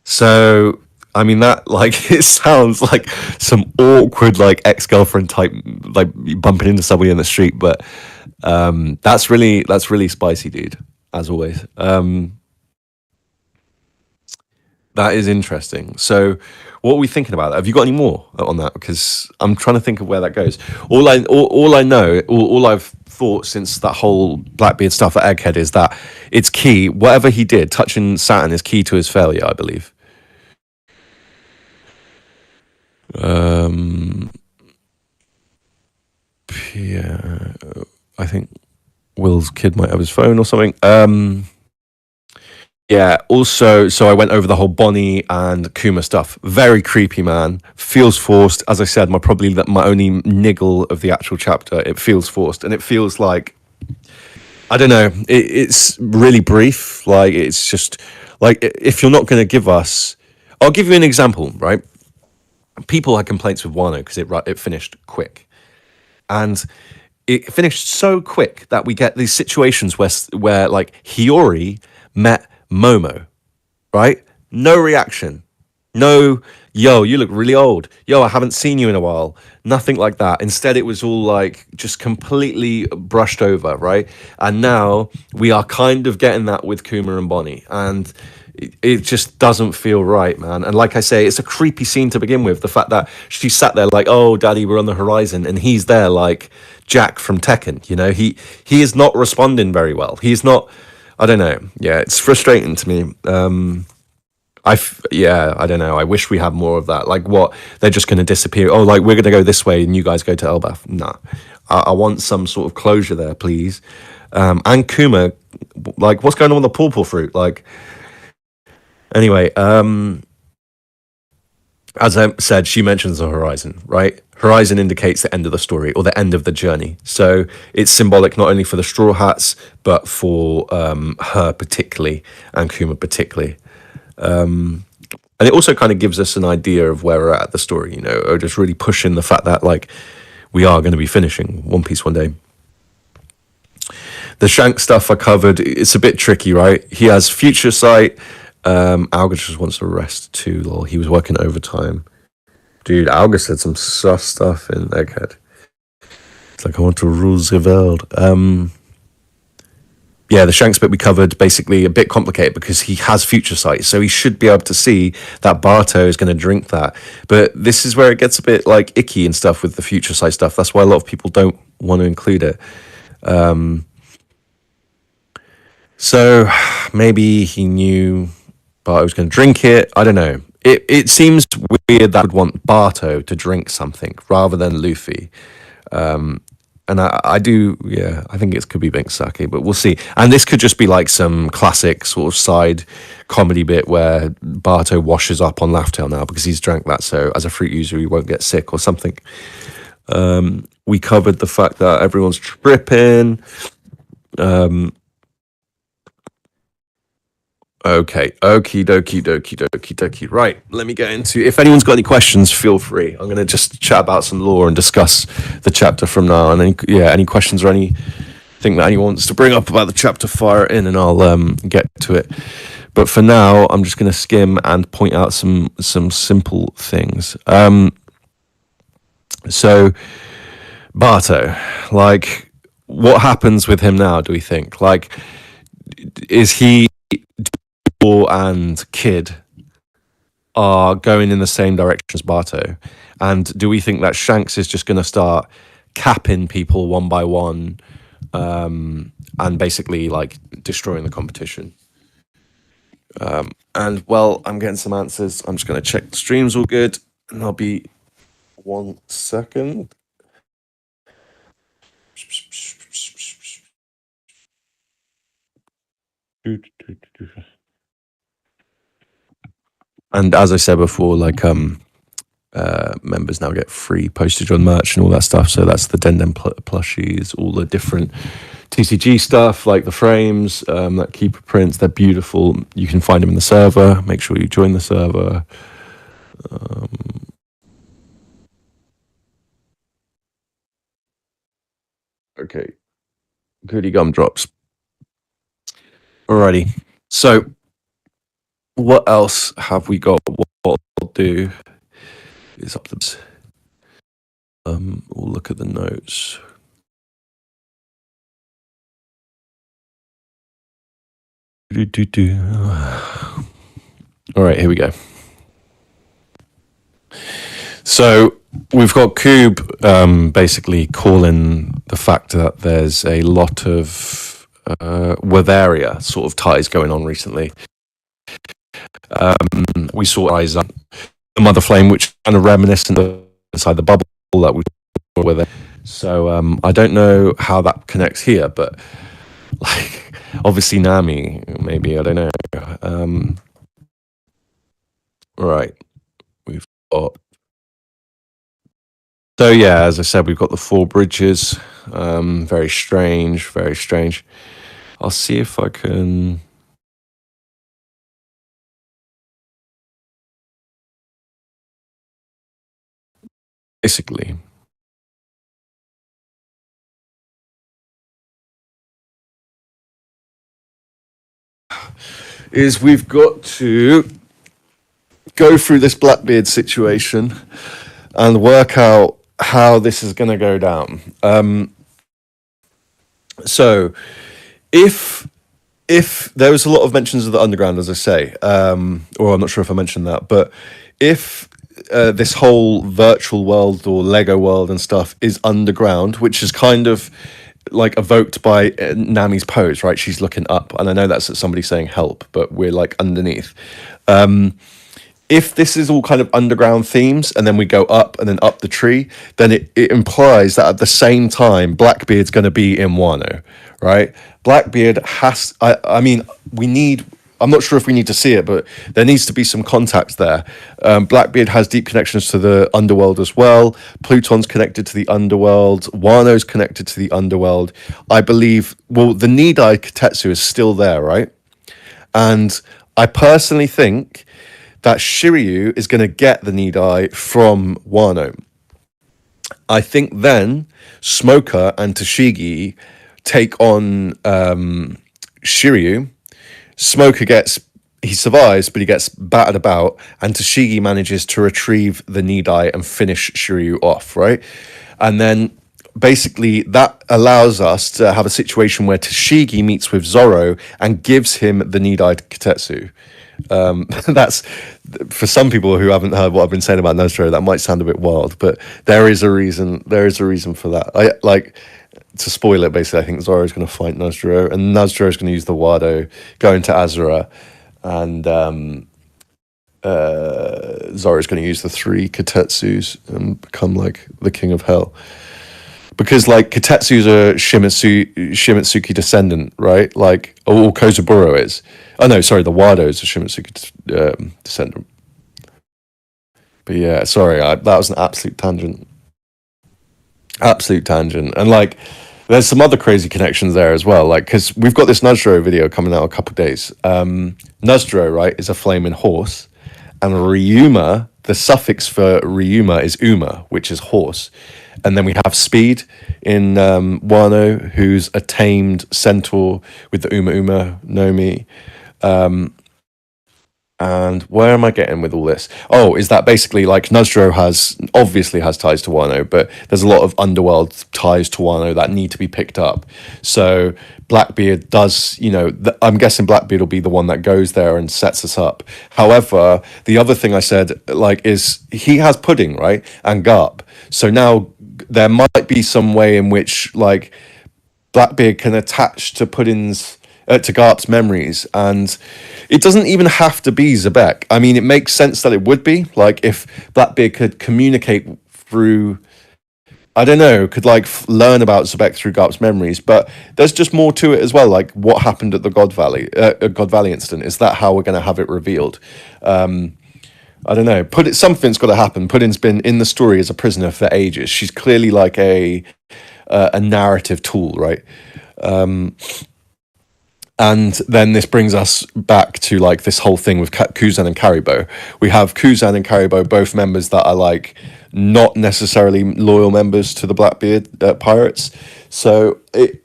So, I mean, that, like, it sounds like some awkward, like, ex-girlfriend type, like, bumping into somebody in the street, but that's really spicy, dude, as always. That is interesting. So, what are we thinking about that? Have you got any more on that? Because I'm trying to think of where that goes. All I know, all I've thought since that whole Blackbeard stuff at Egghead is that it's key. Whatever he did, touching Saturn is key to his failure, I believe. Yeah, I think Will's kid might have his phone or something. Yeah, also, so I went over the whole Bonnie and Kuma stuff. Very creepy, man. Feels forced. As I said, my only niggle of the actual chapter. It feels forced, and it feels like, I don't know, it's really brief. Like, it's just, like, if you're not going to give us... I'll give you an example, right? People had complaints with Wano because it finished quick. And it finished so quick that we get these situations where like, Hiyori met Momo, right? No reaction, No, yo, you look really old. Yo, I haven't seen you in a while. Nothing like that. Instead, it was all like just completely brushed over, right? And now we are kind of getting that with Kuma and Bonnie. And it just doesn't feel right, man. And like I say, it's a creepy scene to begin with. The fact that she sat there like, oh, daddy, we're on the horizon. And he's there like Jack from Tekken. You know, he is not responding very well. He's not, I don't know. Yeah, it's frustrating to me. Yeah, I don't know. I wish we had more of that. Like, what? They're just going to disappear. Oh, like, we're going to go this way and you guys go to Elbaf. Nah. I want some sort of closure there, please. And Kuma, like, what's going on with the pawpaw fruit? Like, anyway, as I said, she mentions the horizon, right? Horizon indicates the end of the story or the end of the journey. So it's symbolic not only for the Straw Hats, but for her particularly and Kuma particularly. And it also kind of gives us an idea of where we're at the story, you know, or just really pushing the fact that like we are going to be finishing One Piece one day. The Shanks stuff I covered, it's a bit tricky, right? He has future sight. Alga just wants to rest too, lol. He was working overtime. Dude, Alga said some sus stuff in Egghead. It's like, I want to rule the world. Yeah, the Shanks bit we covered, basically a bit complicated because he has future sight, so he should be able to see that Barto is going to drink that. But this is where it gets a bit like icky and stuff with the future sight stuff. That's why a lot of people don't want to include it. So maybe he knew Barto was going to drink it. I don't know. It seems weird that I would want Barto to drink something rather than Luffy. And I do, yeah, I think it could be Bink Sake, but we'll see. And this could just be like some classic sort of side comedy bit where Barto washes up on Laughtail now because he's drank that, so as a fruit user, he won't get sick or something. We covered the fact that everyone's tripping. Okay, okie dokie. Right, let me get into. If anyone's got any questions, feel free. I'm going to just chat about some lore and discuss the chapter from now. And then, any questions or anything that anyone wants to bring up about the chapter, fire it in, and I'll get to it. But for now, I'm just going to skim and point out some simple things. So, Barto, like, what happens with him now? Do we think, like, is he and Kid are going in the same direction as Barto? And do we think that Shanks is just going to start capping people one by one and basically like destroying the competition? And well, I'm getting some answers. I'm just going to check the stream's all good, and I'll be 1 second. And as I said before, like members now get free postage on merch and all that stuff. So that's the Den plushies, all the different TCG stuff, like the frames, that keeper prints. They're beautiful. You can find them in the server. Make sure you join the server. Okay. Goody gumdrops. Alrighty. So what else have we got? What I'll do is up to we'll look at the notes. All right, here we go. So we've got Kube basically calling the fact that there's a lot of Wavaria sort of ties going on recently. We saw Eyes on the Mother Flame, which kind of reminiscent of inside the bubble that we saw with it. So I don't know how that connects here, but like obviously Nami, maybe, I don't know. Right, we've got. So yeah, as I said, we've got the 4 bridges. Very strange, very strange. I'll see if I can. Basically, is we've got to go through this Blackbeard situation and work out how this is going to go down. So if there was a lot of mentions of the underground, as I say, or I'm not sure if I mentioned that, but if this whole virtual world or Lego world and stuff is underground, which is kind of like evoked by Nami's pose, right? She's looking up, and I know that's somebody saying help, but we're like underneath. If this is all kind of underground themes and then we go up and then up the tree, then it implies that at the same time, Blackbeard's going to be in Wano, right? Blackbeard has, I mean, I'm not sure if we need to see it, but there needs to be some contact there. Blackbeard has deep connections to the underworld as well. Pluton's connected to the underworld. Wano's connected to the underworld. I believe, well, the Nidai Kotetsu is still there, right? And I personally think that Shiryu is going to get the Nidai from Wano. I think then Smoker and Tashigi take on Shiryu. Smoker he survives, but he gets battered about, and Tashigi manages to retrieve the Nidai and finish Shiryu off, right? And then basically that allows us to have a situation where Tashigi meets with Zoro and gives him the Nidai Kotetsu. That's, for some people who haven't heard what I've been saying about Nazro, that might sound a bit wild, but there is a reason for that. I like to spoil it. Basically, I think Zoro is going to fight Nazro, and Nazro is going to use the Wado, go into Azura, and Zoro is going to use the 3 Kotetsus and become like the king of hell. Because like Kotetsu's a Shimitsuki descendant, right? Like, or Kozaburo is. Oh no, sorry, the Wado is a Shimitsuki descendant. But yeah, sorry, that was an absolute tangent. Absolute tangent. And like, there's some other crazy connections there as well. Like, because we've got this Nuzro video coming out in a couple of days. Nuzro, right, is a flaming horse. And Ryuma, the suffix for Ryuma is Uma, which is horse. And then we have Speed in Wano, who's a tamed centaur with the Uma Nomi. And where am I getting with all this? Oh, is that basically like Nuzro obviously has ties to Wano, but there's a lot of underworld ties to Wano that need to be picked up. So Blackbeard does, I'm guessing Blackbeard will be the one that goes there and sets us up. However, the other thing I said, is he has Pudding, right? And Garp. So now there might be some way in which like Blackbeard can attach to Pudding's to Garp's memories, and it doesn't even have to be Zebek. I mean, it makes sense that it would be like if Blackbeard could communicate through, I don't know, could like learn about Zebek through Garp's memories, but there's just more to it as well. Like what happened at the God Valley incident? Is that how we're going to have it revealed? I don't know. Something's got to happen. Pudding's been in the story as a prisoner for ages. She's clearly like a narrative tool, right? And then this brings us back to like this whole thing with Kuzan and Karibo. We have Kuzan and Karibo, both members that are like not necessarily loyal members to the Blackbeard pirates. So it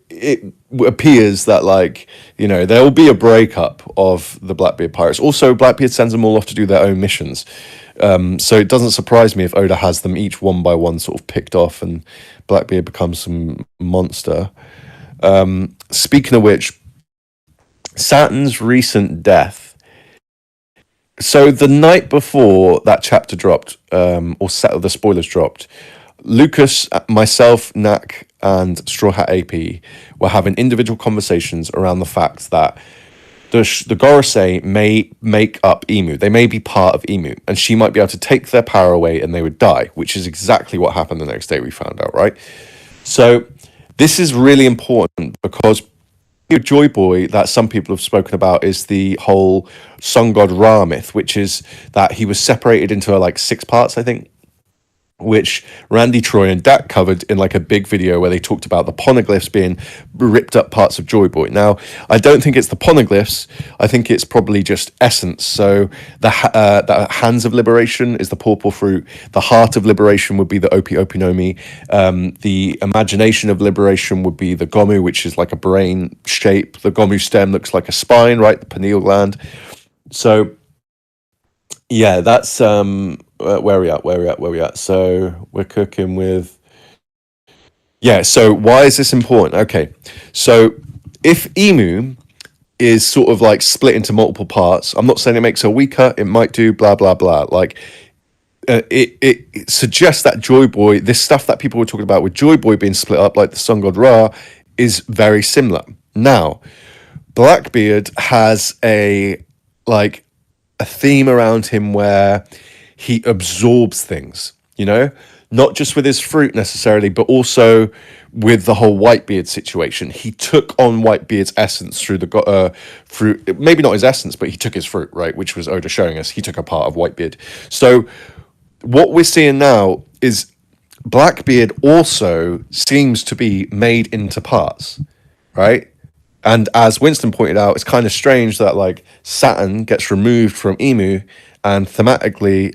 appears that like, there will be a breakup of the Blackbeard pirates. Also, Blackbeard sends them all off to do their own missions. So it doesn't surprise me if Oda has them each one by one sort of picked off and Blackbeard becomes some monster. Speaking of which, Saturn's recent death. So the night before that chapter dropped, or the spoilers dropped, Lucas, myself, Nak, and Straw Hat AP were having individual conversations around the fact that the Gorosei may make up Emu. They may be part of Emu, and she might be able to take their power away and they would die, which is exactly what happened the next day we found out, right? So this is really important because Joy Boy that some people have spoken about is the whole sun god Ra myth, which is that he was separated into like 6 parts, I think, which Randy, Troy, and Dak covered in like a big video where they talked about the poneglyphs being ripped up parts of Joy Boy. Now, I don't think it's the poneglyphs. I think it's probably just essence. So the hands of liberation is the purple fruit. The heart of liberation would be the Opi Opinomi. The imagination of liberation would be the Gomu, which is like a brain shape. The Gomu stem looks like a spine, right? The pineal gland. So Yeah, that's where we at? Where we at? So we're cooking with. Yeah. So why is this important? Okay. So if Emu is sort of like split into multiple parts, I'm not saying it makes her weaker. It might do blah blah blah. Like it suggests that Joy Boy, this stuff that people were talking about with Joy Boy being split up, like the Sun God Ra, is very similar. Now, Blackbeard has like a theme around him where he absorbs things, you know, not just with his fruit necessarily, but also with the whole Whitebeard situation. He took on Whitebeard's essence through the fruit, maybe not his essence, but he took his fruit, right, which was Oda showing us he took a part of Whitebeard. So what we're seeing now is Blackbeard also seems to be made into parts, right? And as Winston pointed out, it's kind of strange that like Saturn gets removed from Emu and thematically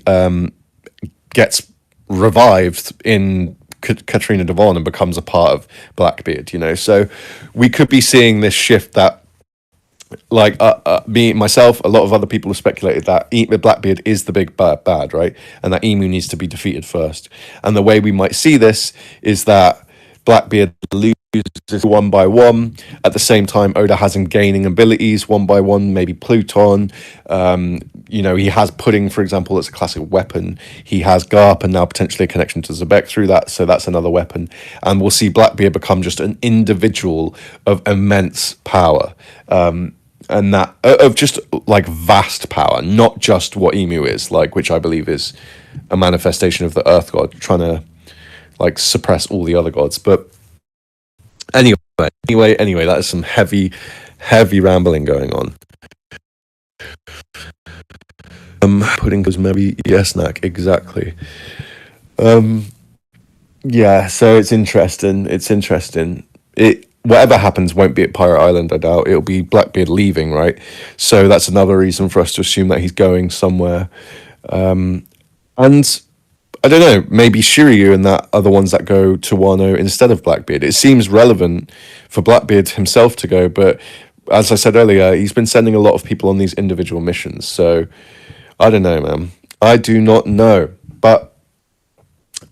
gets revived in Katrina Devon and becomes a part of Blackbeard, you know? So we could be seeing this shift that like me myself, a lot of other people have speculated that Blackbeard is the big bad, right, and that Emu needs to be defeated first. And the way we might see this is that Blackbeard loses one by one. At the same time, Oda has him gaining abilities one by one, maybe Pluton. You know, he has Pudding, for example, as a classic weapon. He has Garp and now potentially a connection to Zebek through that, so that's another weapon. And we'll see Blackbeard become just an individual of immense power. And that of just like vast power, not just what Emu is, like, which I believe is a manifestation of the Earth God trying to like suppress all the other gods. But anyway, that is some heavy rambling going on. Pudding goes maybe yes, Knack, exactly. Yeah, so it's interesting. It whatever happens won't be at Pirate Island, I doubt. It'll be Blackbeard leaving, right? So that's another reason for us to assume that he's going somewhere. And I don't know, maybe Shiryu and that are the ones that go to Wano instead of Blackbeard. It seems relevant for Blackbeard himself to go, but as I said earlier, he's been sending a lot of people on these individual missions. So I don't know, man. I do not know. But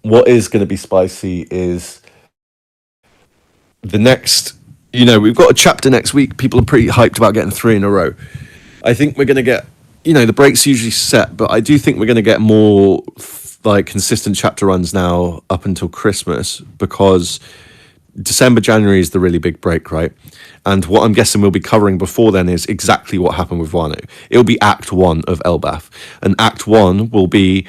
what is going to be spicy is the next, you know, we've got a chapter next week. People are pretty hyped about getting 3 in a row. I think we're going to get, you know, the break's usually set, but I do think we're going to get more like consistent chapter runs now up until Christmas, because December, January is the really big break, right? And what I'm guessing we'll be covering before then is exactly what happened with Wano. It'll be Act 1 of Elbaf. And Act 1 will be,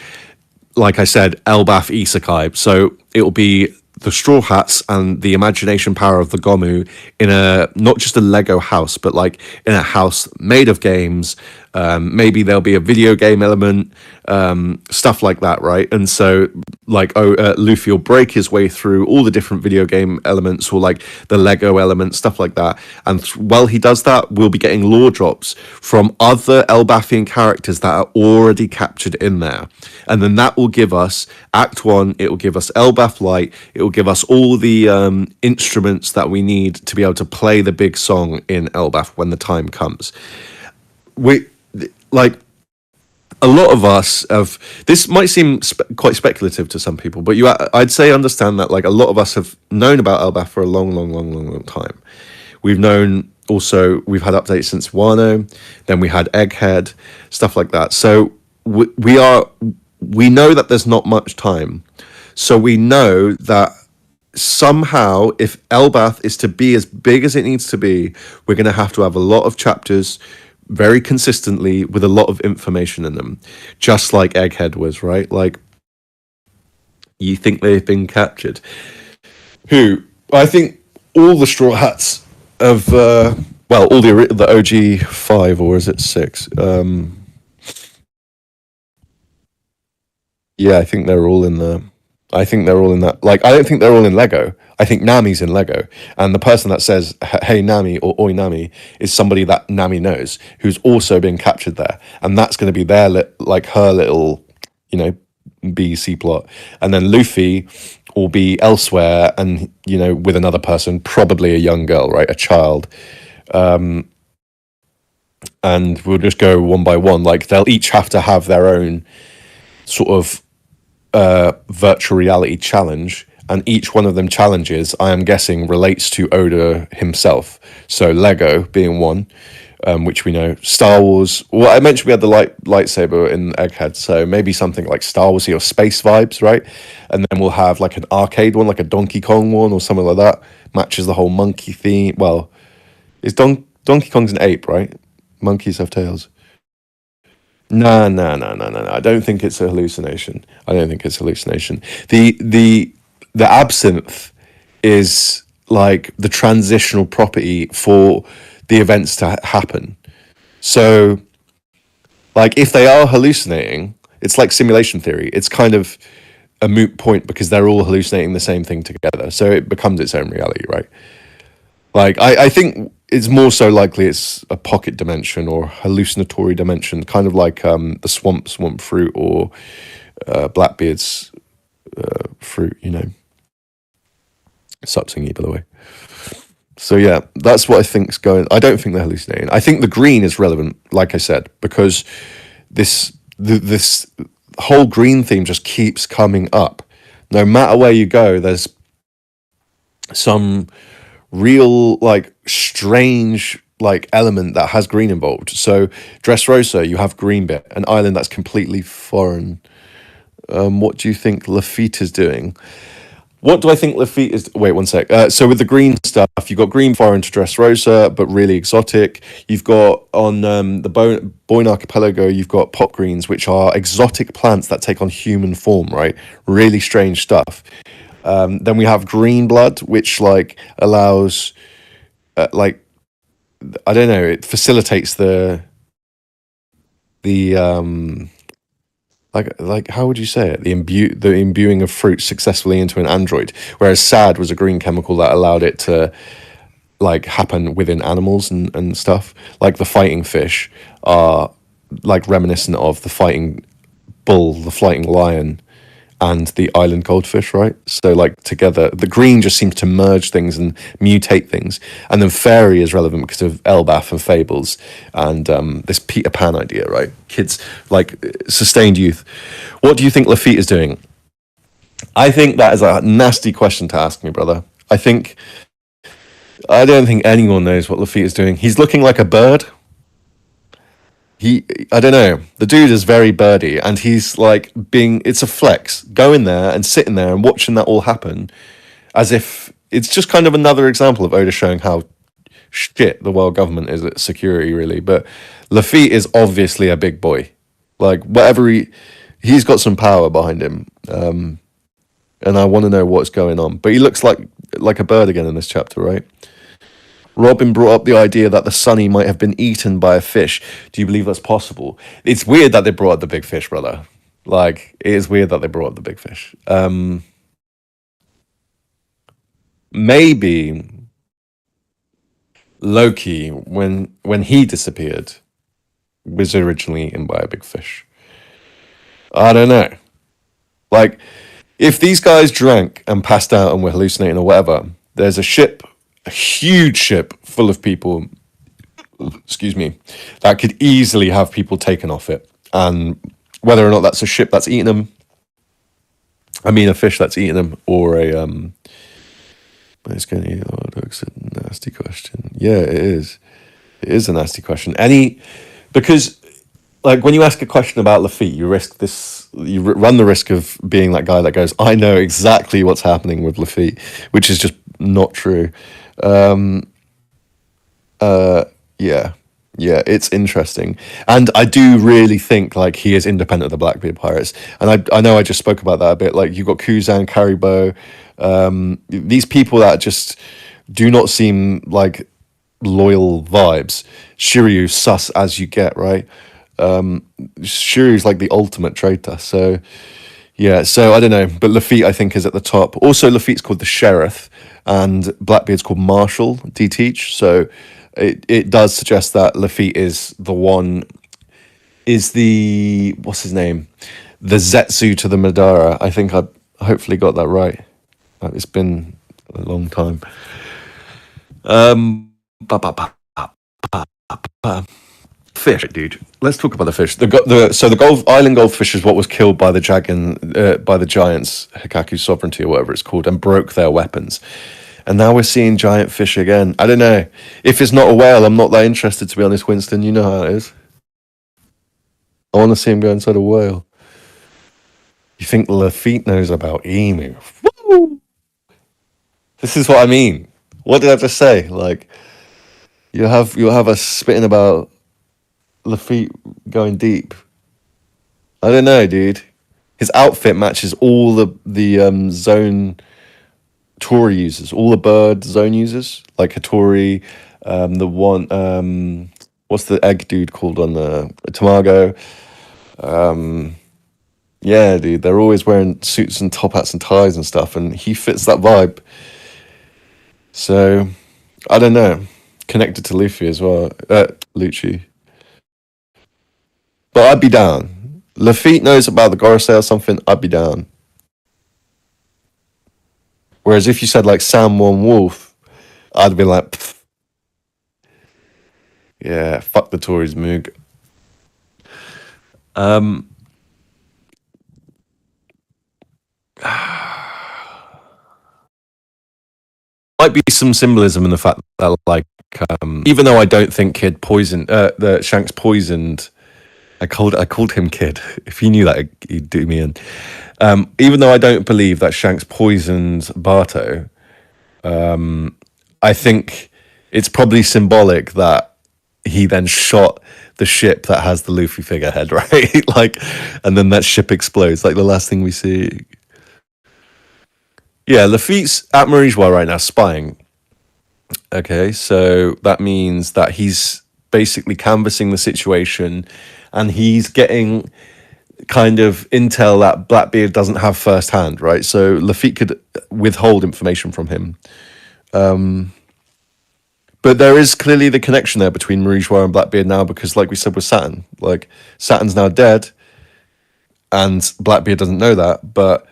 like I said, Elbaf Isekai. So it'll be the Straw Hats and the imagination power of the Gomu in a, not just a Lego house, but like in a house made of games. Maybe there'll be a video game element, stuff like that, right? And so like Luffy will break his way through all the different video game elements, or like the Lego elements, stuff like that. And while he does that, we'll be getting lore drops from other Elbafian characters that are already captured in there. And then that will give us Act 1, it will give us Elbaf Light, it will give us all the instruments that we need to be able to play the big song in Elbaf when the time comes. Like, a lot of us have, this might seem quite speculative to some people, but I'd say understand that like a lot of us have known about Elbaf for a long time. We've known also, we've had updates since Wano, then we had Egghead, stuff like that. So we know that there's not much time. So we know that somehow, if Elbaf is to be as big as it needs to be, we're going to have a lot of chapters very consistently with a lot of information in them, just like Egghead was, right? Like, you think they've been captured. Who? I think all the Straw Hats of, well, all the OG 5, or is it 6? Yeah, I think they're all in the... I think they're all in that. Like, I don't think they're all in Lego. I think Nami's in Lego. And the person that says, hey, Nami, or oi, Nami, is somebody that Nami knows, who's also been captured there. And that's going to be their, like, her little, you know, B, C plot. And then Luffy will be elsewhere and, you know, with another person, probably a young girl, right? A child. And and we'll just go one by one. Like they'll each have to have their own sort of virtual reality challenge, and each one of them challenges, I am guessing, relates to Oda himself. So Lego being one, which we know. Star Wars. Well, I mentioned we had the lightsaber in Egghead, so maybe something like Star Warsy or space vibes, right? And then we'll have like an arcade one, like a Donkey Kong one or something like that. Matches the whole monkey theme. Well, is Donkey Kong's an ape, right? Monkeys have tails. No. I don't think it's a hallucination. The absinthe is like the transitional property for the events to happen. So, like, if they are hallucinating, it's like simulation theory. It's kind of a moot point because they're all hallucinating the same thing together. So it becomes its own reality, right? Like, I think it's more so likely it's a pocket dimension or hallucinatory dimension, kind of like the swamp fruit or Blackbeard's fruit, you know. Sapsingi, by the way. So yeah, that's what I think's going. I don't think they're hallucinating. I think the green is relevant, like I said, because this whole green theme just keeps coming up. No matter where you go, there's some real like strange like element that has green involved. So Dressrosa, you have green bit, an island that's completely foreign. What do you think Lafitte is doing? What do I think Lafitte is... Wait, one sec. So with the green stuff, you've got green foreign to Dressrosa, but really exotic. You've got on the Boyne Archipelago, you've got pot greens, which are exotic plants that take on human form, right? Really strange stuff. Then we have green blood, which like allows, like, I don't know, it facilitates the like how would you say it? The imbuing of fruit successfully into an android. Whereas SAD was a green chemical that allowed it to like happen within animals and stuff. Like the fighting fish are like reminiscent of the fighting bull, the fighting lion, and the island goldfish, right? So like together, the green just seems to merge things and mutate things. And then fairy is relevant because of Elbaf and Fables and this Peter Pan idea, right? Kids, like sustained youth. What do you think Lafitte is doing? I think that is a nasty question to ask me, brother. I don't think anyone knows what Lafitte is doing. He's looking like a bird. I don't know. The dude is very birdy, and he's like it's a flex, going there and sitting there and watching that all happen as if it's just kind of another example of Oda showing how shit the world government is at security, really. But Lafitte is obviously a big boy. Like, whatever he's got some power behind him. And I want to know what's going on. But he looks like a bird again in this chapter, right? Robin brought up the idea that the Sunny might have been eaten by a fish. Do you believe that's possible? It's weird that they brought up the big fish, brother. Like, it is weird that they brought up the big fish. Maybe Loki, when he disappeared, was originally eaten by a big fish. I don't know. Like, if these guys drank and passed out and were hallucinating or whatever, there's a huge ship full of people, excuse me, that could easily have people taken off it. And whether or not that's a ship that's eating them, I mean a fish that's eating them, or a it's going to it's a nasty question. Yeah, it is. It is a nasty question. Because like when you ask a question about Lafitte, you run the risk of being that guy that goes, I know exactly what's happening with Lafitte, which is just not true. Yeah, it's interesting, and I do really think like he is independent of the Blackbeard pirates, and I know I just spoke about that a bit. Like you've got Kuzan, Karibo, these people that just do not seem like loyal vibes. Shiryu, sus as you get, right? Shiryu's like the ultimate traitor. So yeah, so I don't know, but Lafitte I think is at the top. Also, Lafitte's called the Sheriff, and Blackbeard's called Marshal D. Teach. So it does suggest that Lafitte is the what's his name, the Zetsu to the Madara. I think I hopefully got that right. It's been a long time. fish, dude. Let's talk about the fish. The island goldfish is what was killed by the giants, Hikaku's sovereignty or whatever it's called, and broke their weapons. And now we're seeing giant fish again. I don't know. If it's not a whale, I'm not that interested, to be honest, Winston. You know how it is. I want to see him go inside a whale. You think Lafitte knows about emu? Woo! This is what I mean. What did I just say? Like, you'll have us spitting about Lafitte going deep. I don't know, dude. His outfit matches all the zone Tori users, all the bird zone users, like Hattori, the one, what's the egg dude called on the Tamago? Yeah, dude, they're always wearing suits and top hats and ties and stuff, and he fits that vibe. So, I don't know. Connected to Luffy as well, Lucci. But I'd be down. Lafitte knows about the Gorosei or something, I'd be down. Whereas if you said like Salmon Wolf, I'd be like, pfft. Yeah, fuck the Tories, Moog. Might be some symbolism in the fact that, like, even though I don't think Kid poisoned, the Shanks poisoned. I called him Kid. If he knew that, he'd do me in. Even though I don't believe that Shanks poisoned Barto, I think it's probably symbolic that he then shot the ship that has the Luffy figurehead, right? Like, and then that ship explodes, like the last thing we see. Yeah, Lafitte's at Marijwa right now, spying. Okay, so that means that he's basically canvassing the situation, and he's getting kind of intel that Blackbeard doesn't have firsthand, right? So Lafitte could withhold information from him. But there is clearly the connection there between Marijwa and Blackbeard now, because like we said with Saturn, like Saturn's now dead, and Blackbeard doesn't know that, but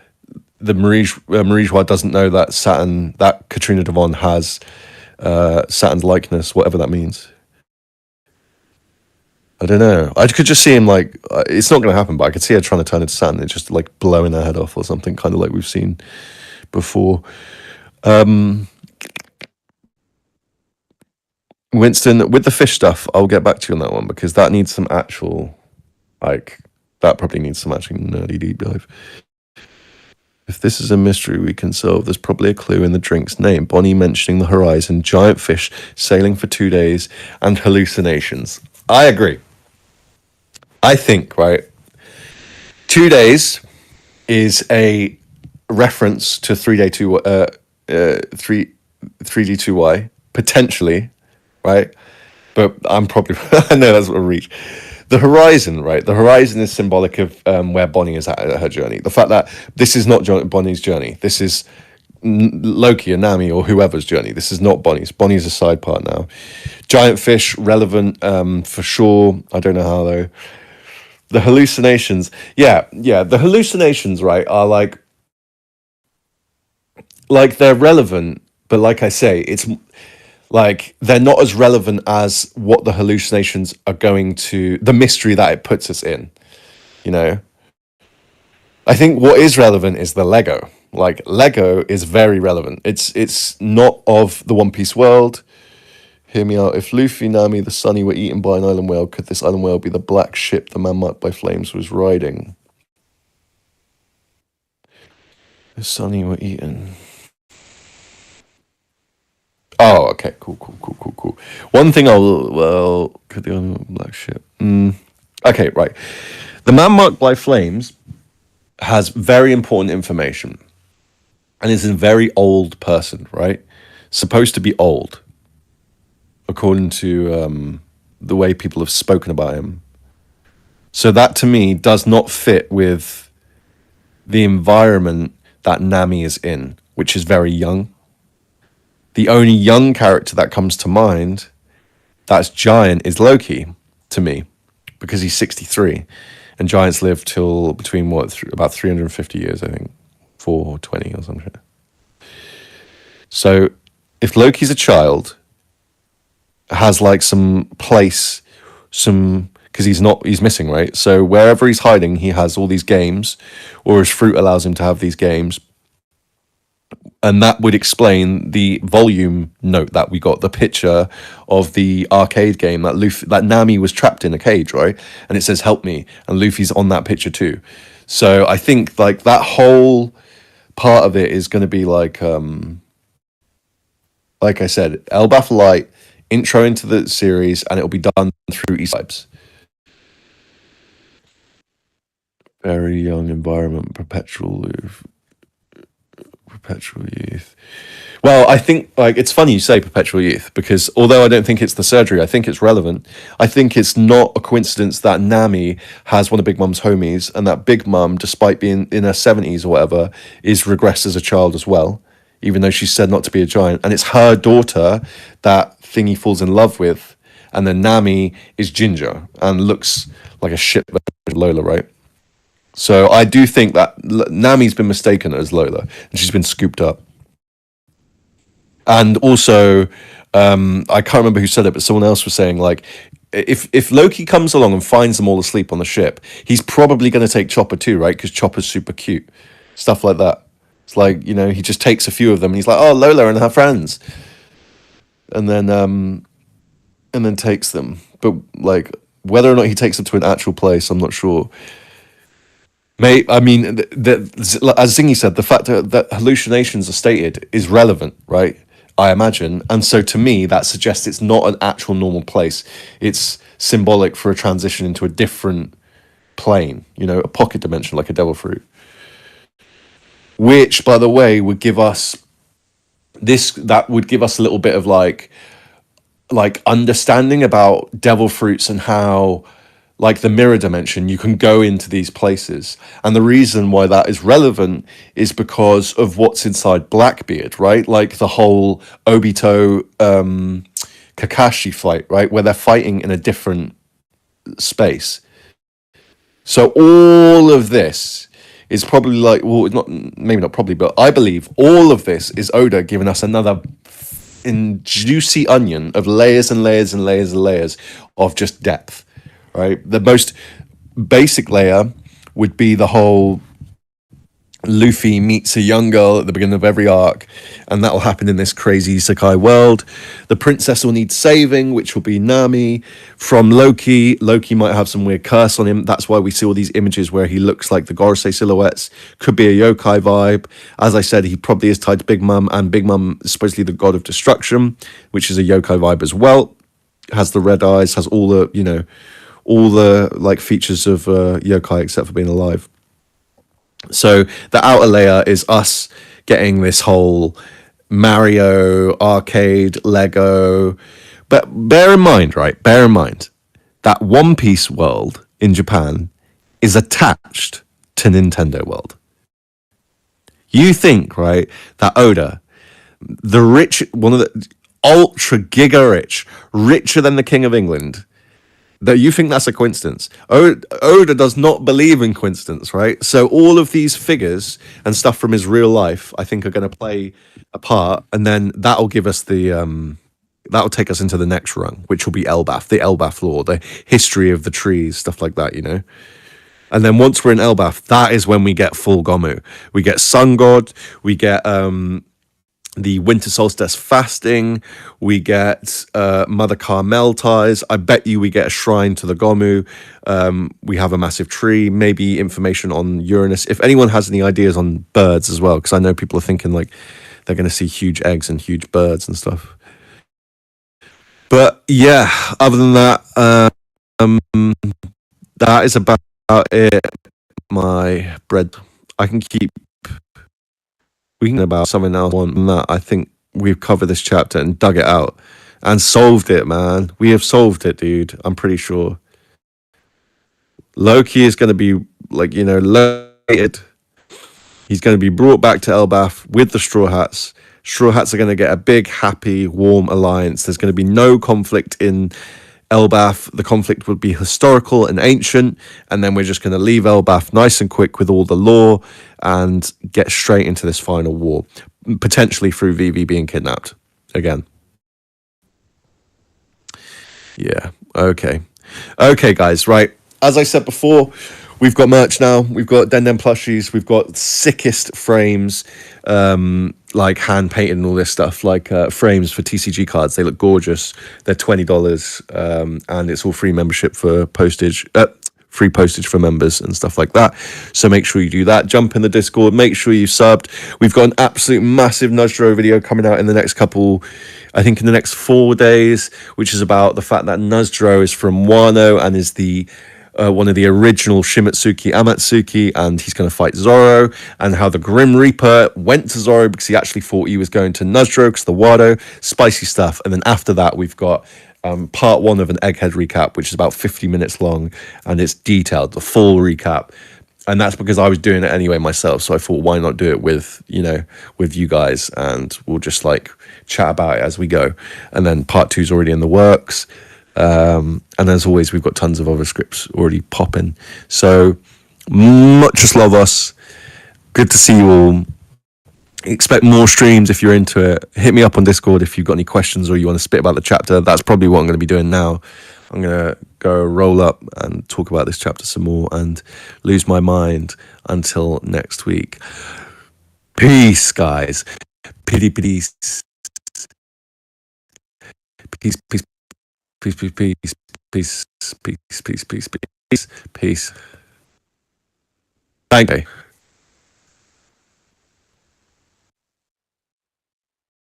the Marijwa doesn't know that Saturn, that Katrina Devon has Saturn's likeness, whatever that means. I don't know. I could just see him like, it's not going to happen, but I could see her trying to turn into Saturn and just like blowing her head off or something, kind of like we've seen before. Winston, with the fish stuff, I'll get back to you on that one, because that needs some actual, like, that probably needs some actually nerdy deep dive. If this is a mystery we can solve, there's probably a clue in the drink's name. Bonnie mentioning the horizon, giant fish sailing for 2 days, and hallucinations. I agree. I think, right, 2 days is a reference to 3D2Y, potentially, right? But I'm probably, I know that's what I reach. The horizon, right? The horizon is symbolic of where Bonnie is at her journey. The fact that this is not Bonnie's journey. This is Loki or Nami or whoever's journey. This is not Bonnie's. Bonnie's a side part now. Giant fish, relevant for sure. I don't know how though. The hallucinations. Yeah. The hallucinations, right, are like they're relevant, but like I say, it's like they're not as relevant as what the hallucinations are going to, the mystery that it puts us in, you know. I think what is relevant is the Lego. Like, Lego is very relevant. It's not of the One Piece world. Hear me out. If Luffy, Nami, the Sunny were eaten by an island whale, could this island whale be the black ship the man marked by flames was riding? The Sunny were eaten. Oh, okay, cool. One thing could the island black ship? Okay, right. The man marked by flames has very important information, and is a very old person, right? Supposed to be old, according to the way people have spoken about him. So that, to me, does not fit with the environment that Nami is in, which is very young. The only young character that comes to mind that's giant is Loki, to me, because he's 63, and giants live till between about 350 years, I think, 420 or something. So if Loki's a child, has like some place some, because he's missing, right? So wherever he's hiding, he has all these games, or his fruit allows him to have these games. And that would explain the volume note that we got, the picture of the arcade game that Nami was trapped in a cage, right? And it says, help me. And Luffy's on that picture too. So I think like that whole part of it is going to be like I said, Elbaf Light, intro into the series, and it'll be done through East vibes. Very young environment, perpetual youth. Well, I think like it's funny you say perpetual youth, because although I don't think it's the surgery, I think it's relevant. I think it's not a coincidence that Nami has one of Big Mum's homies, and that Big Mum, despite being in her 70s or whatever, is regressed as a child as well, even though she's said not to be a giant. And it's her daughter that Thingy falls in love with, and then Nami is ginger and looks like a shit version of Lola, right? So I do think that Nami's been mistaken as Lola, and she's been scooped up. And also, I can't remember who said it, but someone else was saying, like, if Loki comes along and finds them all asleep on the ship, he's probably going to take Chopper too, right? Because Chopper's super cute. Stuff like that. It's like, you know, he just takes a few of them, and he's like, oh, Lola and her friends. And then takes them. But, like, whether or not he takes them to an actual place, I'm not sure. I mean, as Zingy said, the fact that hallucinations are stated is relevant, right? I imagine. And so to me, that suggests it's not an actual normal place. It's symbolic for a transition into a different plane, you know, a pocket dimension like a devil fruit. Which, by the way, would give us a little bit of like understanding about devil fruits and how, like the mirror dimension, you can go into these places. And the reason why that is relevant is because of what's inside Blackbeard, right? Like the whole Obito Kakashi fight, right? Where they're fighting in a different space. So all of this is probably like, well, maybe not probably, but I believe all of this is Oda giving us another juicy onion of layers and layers and layers and layers of just depth. Right, the most basic layer would be the whole Luffy meets a young girl at the beginning of every arc, and that will happen in this crazy isekai world. The princess will need saving, which will be Nami. From Loki might have some weird curse on him. That's why we see all these images where he looks like the Gorosei silhouettes. Could be a yokai vibe. As I said, he probably is tied to Big Mum, and Big Mum is supposedly the god of destruction, which is a yokai vibe as well. Has the red eyes, has all the, you know, all the like features of yokai except for being alive. So the outer layer is us getting this whole Mario arcade Lego. But bear in mind that One Piece world in Japan is attached to Nintendo World. You think, right, that Oda, the rich, one of the ultra giga rich, richer than the King of England, that you think that's a coincidence. Oda does not believe in coincidence, right? So all of these figures and stuff from his real life, I think, are going to play a part, and then that'll give us that'll take us into the next rung, which will be Elbaf, the Elbaf lore, the history of the trees, stuff like that, you know? And then once we're in Elbaf, that is when we get full Gomu. We get Sun God, we get the winter solstice fasting, we get Mother Carmel ties. I bet you we get a shrine to the Gomu. We have a massive tree, maybe information on Uranus. If anyone has any ideas on birds as well, because I know people are thinking like they're going to see huge eggs and huge birds and stuff. But yeah, other than that, that is about it. My bread, I can keep. We can about something else on that. I think we've covered this chapter and dug it out and solved it, man. We have solved it, dude. I'm pretty sure. Loki is going to be, like, you know, located. He's going to be brought back to Elbaf with the Straw Hats. Straw Hats are going to get a big, happy, warm alliance. There's going to be no conflict in Elbaf. The conflict would be historical and ancient, and then we're just going to leave Elbaf nice and quick with all the lore and get straight into this final war, potentially through Vivi being kidnapped again. Yeah, okay. Okay, guys, right. As I said before, we've got merch now. We've got Den plushies. We've got sickest frames, like hand painted and all this stuff, like frames for TCG cards. They look gorgeous. They're $20, and it's all free membership for postage. Free postage for members and stuff like that. So make sure you do that. Jump in the Discord. Make sure you subbed. We've got an absolute massive NoChillDill video coming out in the next I think in the next 4 days, which is about the fact that NoChillDill is from Wano and is the one of the original Shimatsuki Amatsuki, and he's going to fight Zoro, and how the Grim Reaper went to Zoro because he actually thought he was going to NoChillDill because the Wado. Spicy stuff. And then after that, we've got part 1 of an Egghead recap, which is about 50 minutes long, and it's detailed, the full recap. And that's because I was doing it anyway myself, so I thought, why not do it with you guys, and we'll just like chat about it as we go. And then part 2 is already in the works, and as always, we've got tons of other scripts already popping. So much just love us. Good to see you all. Expect more streams if you're into it. Hit me up on Discord if you've got any questions or you want to spit about the chapter. That's probably what I'm going to be doing now. I'm going to go roll up and talk about this chapter some more and lose my mind until next week. Peace, guys. Peace. Peace, peace, peace, peace, peace, peace, peace, peace, peace, peace, peace. Thank you.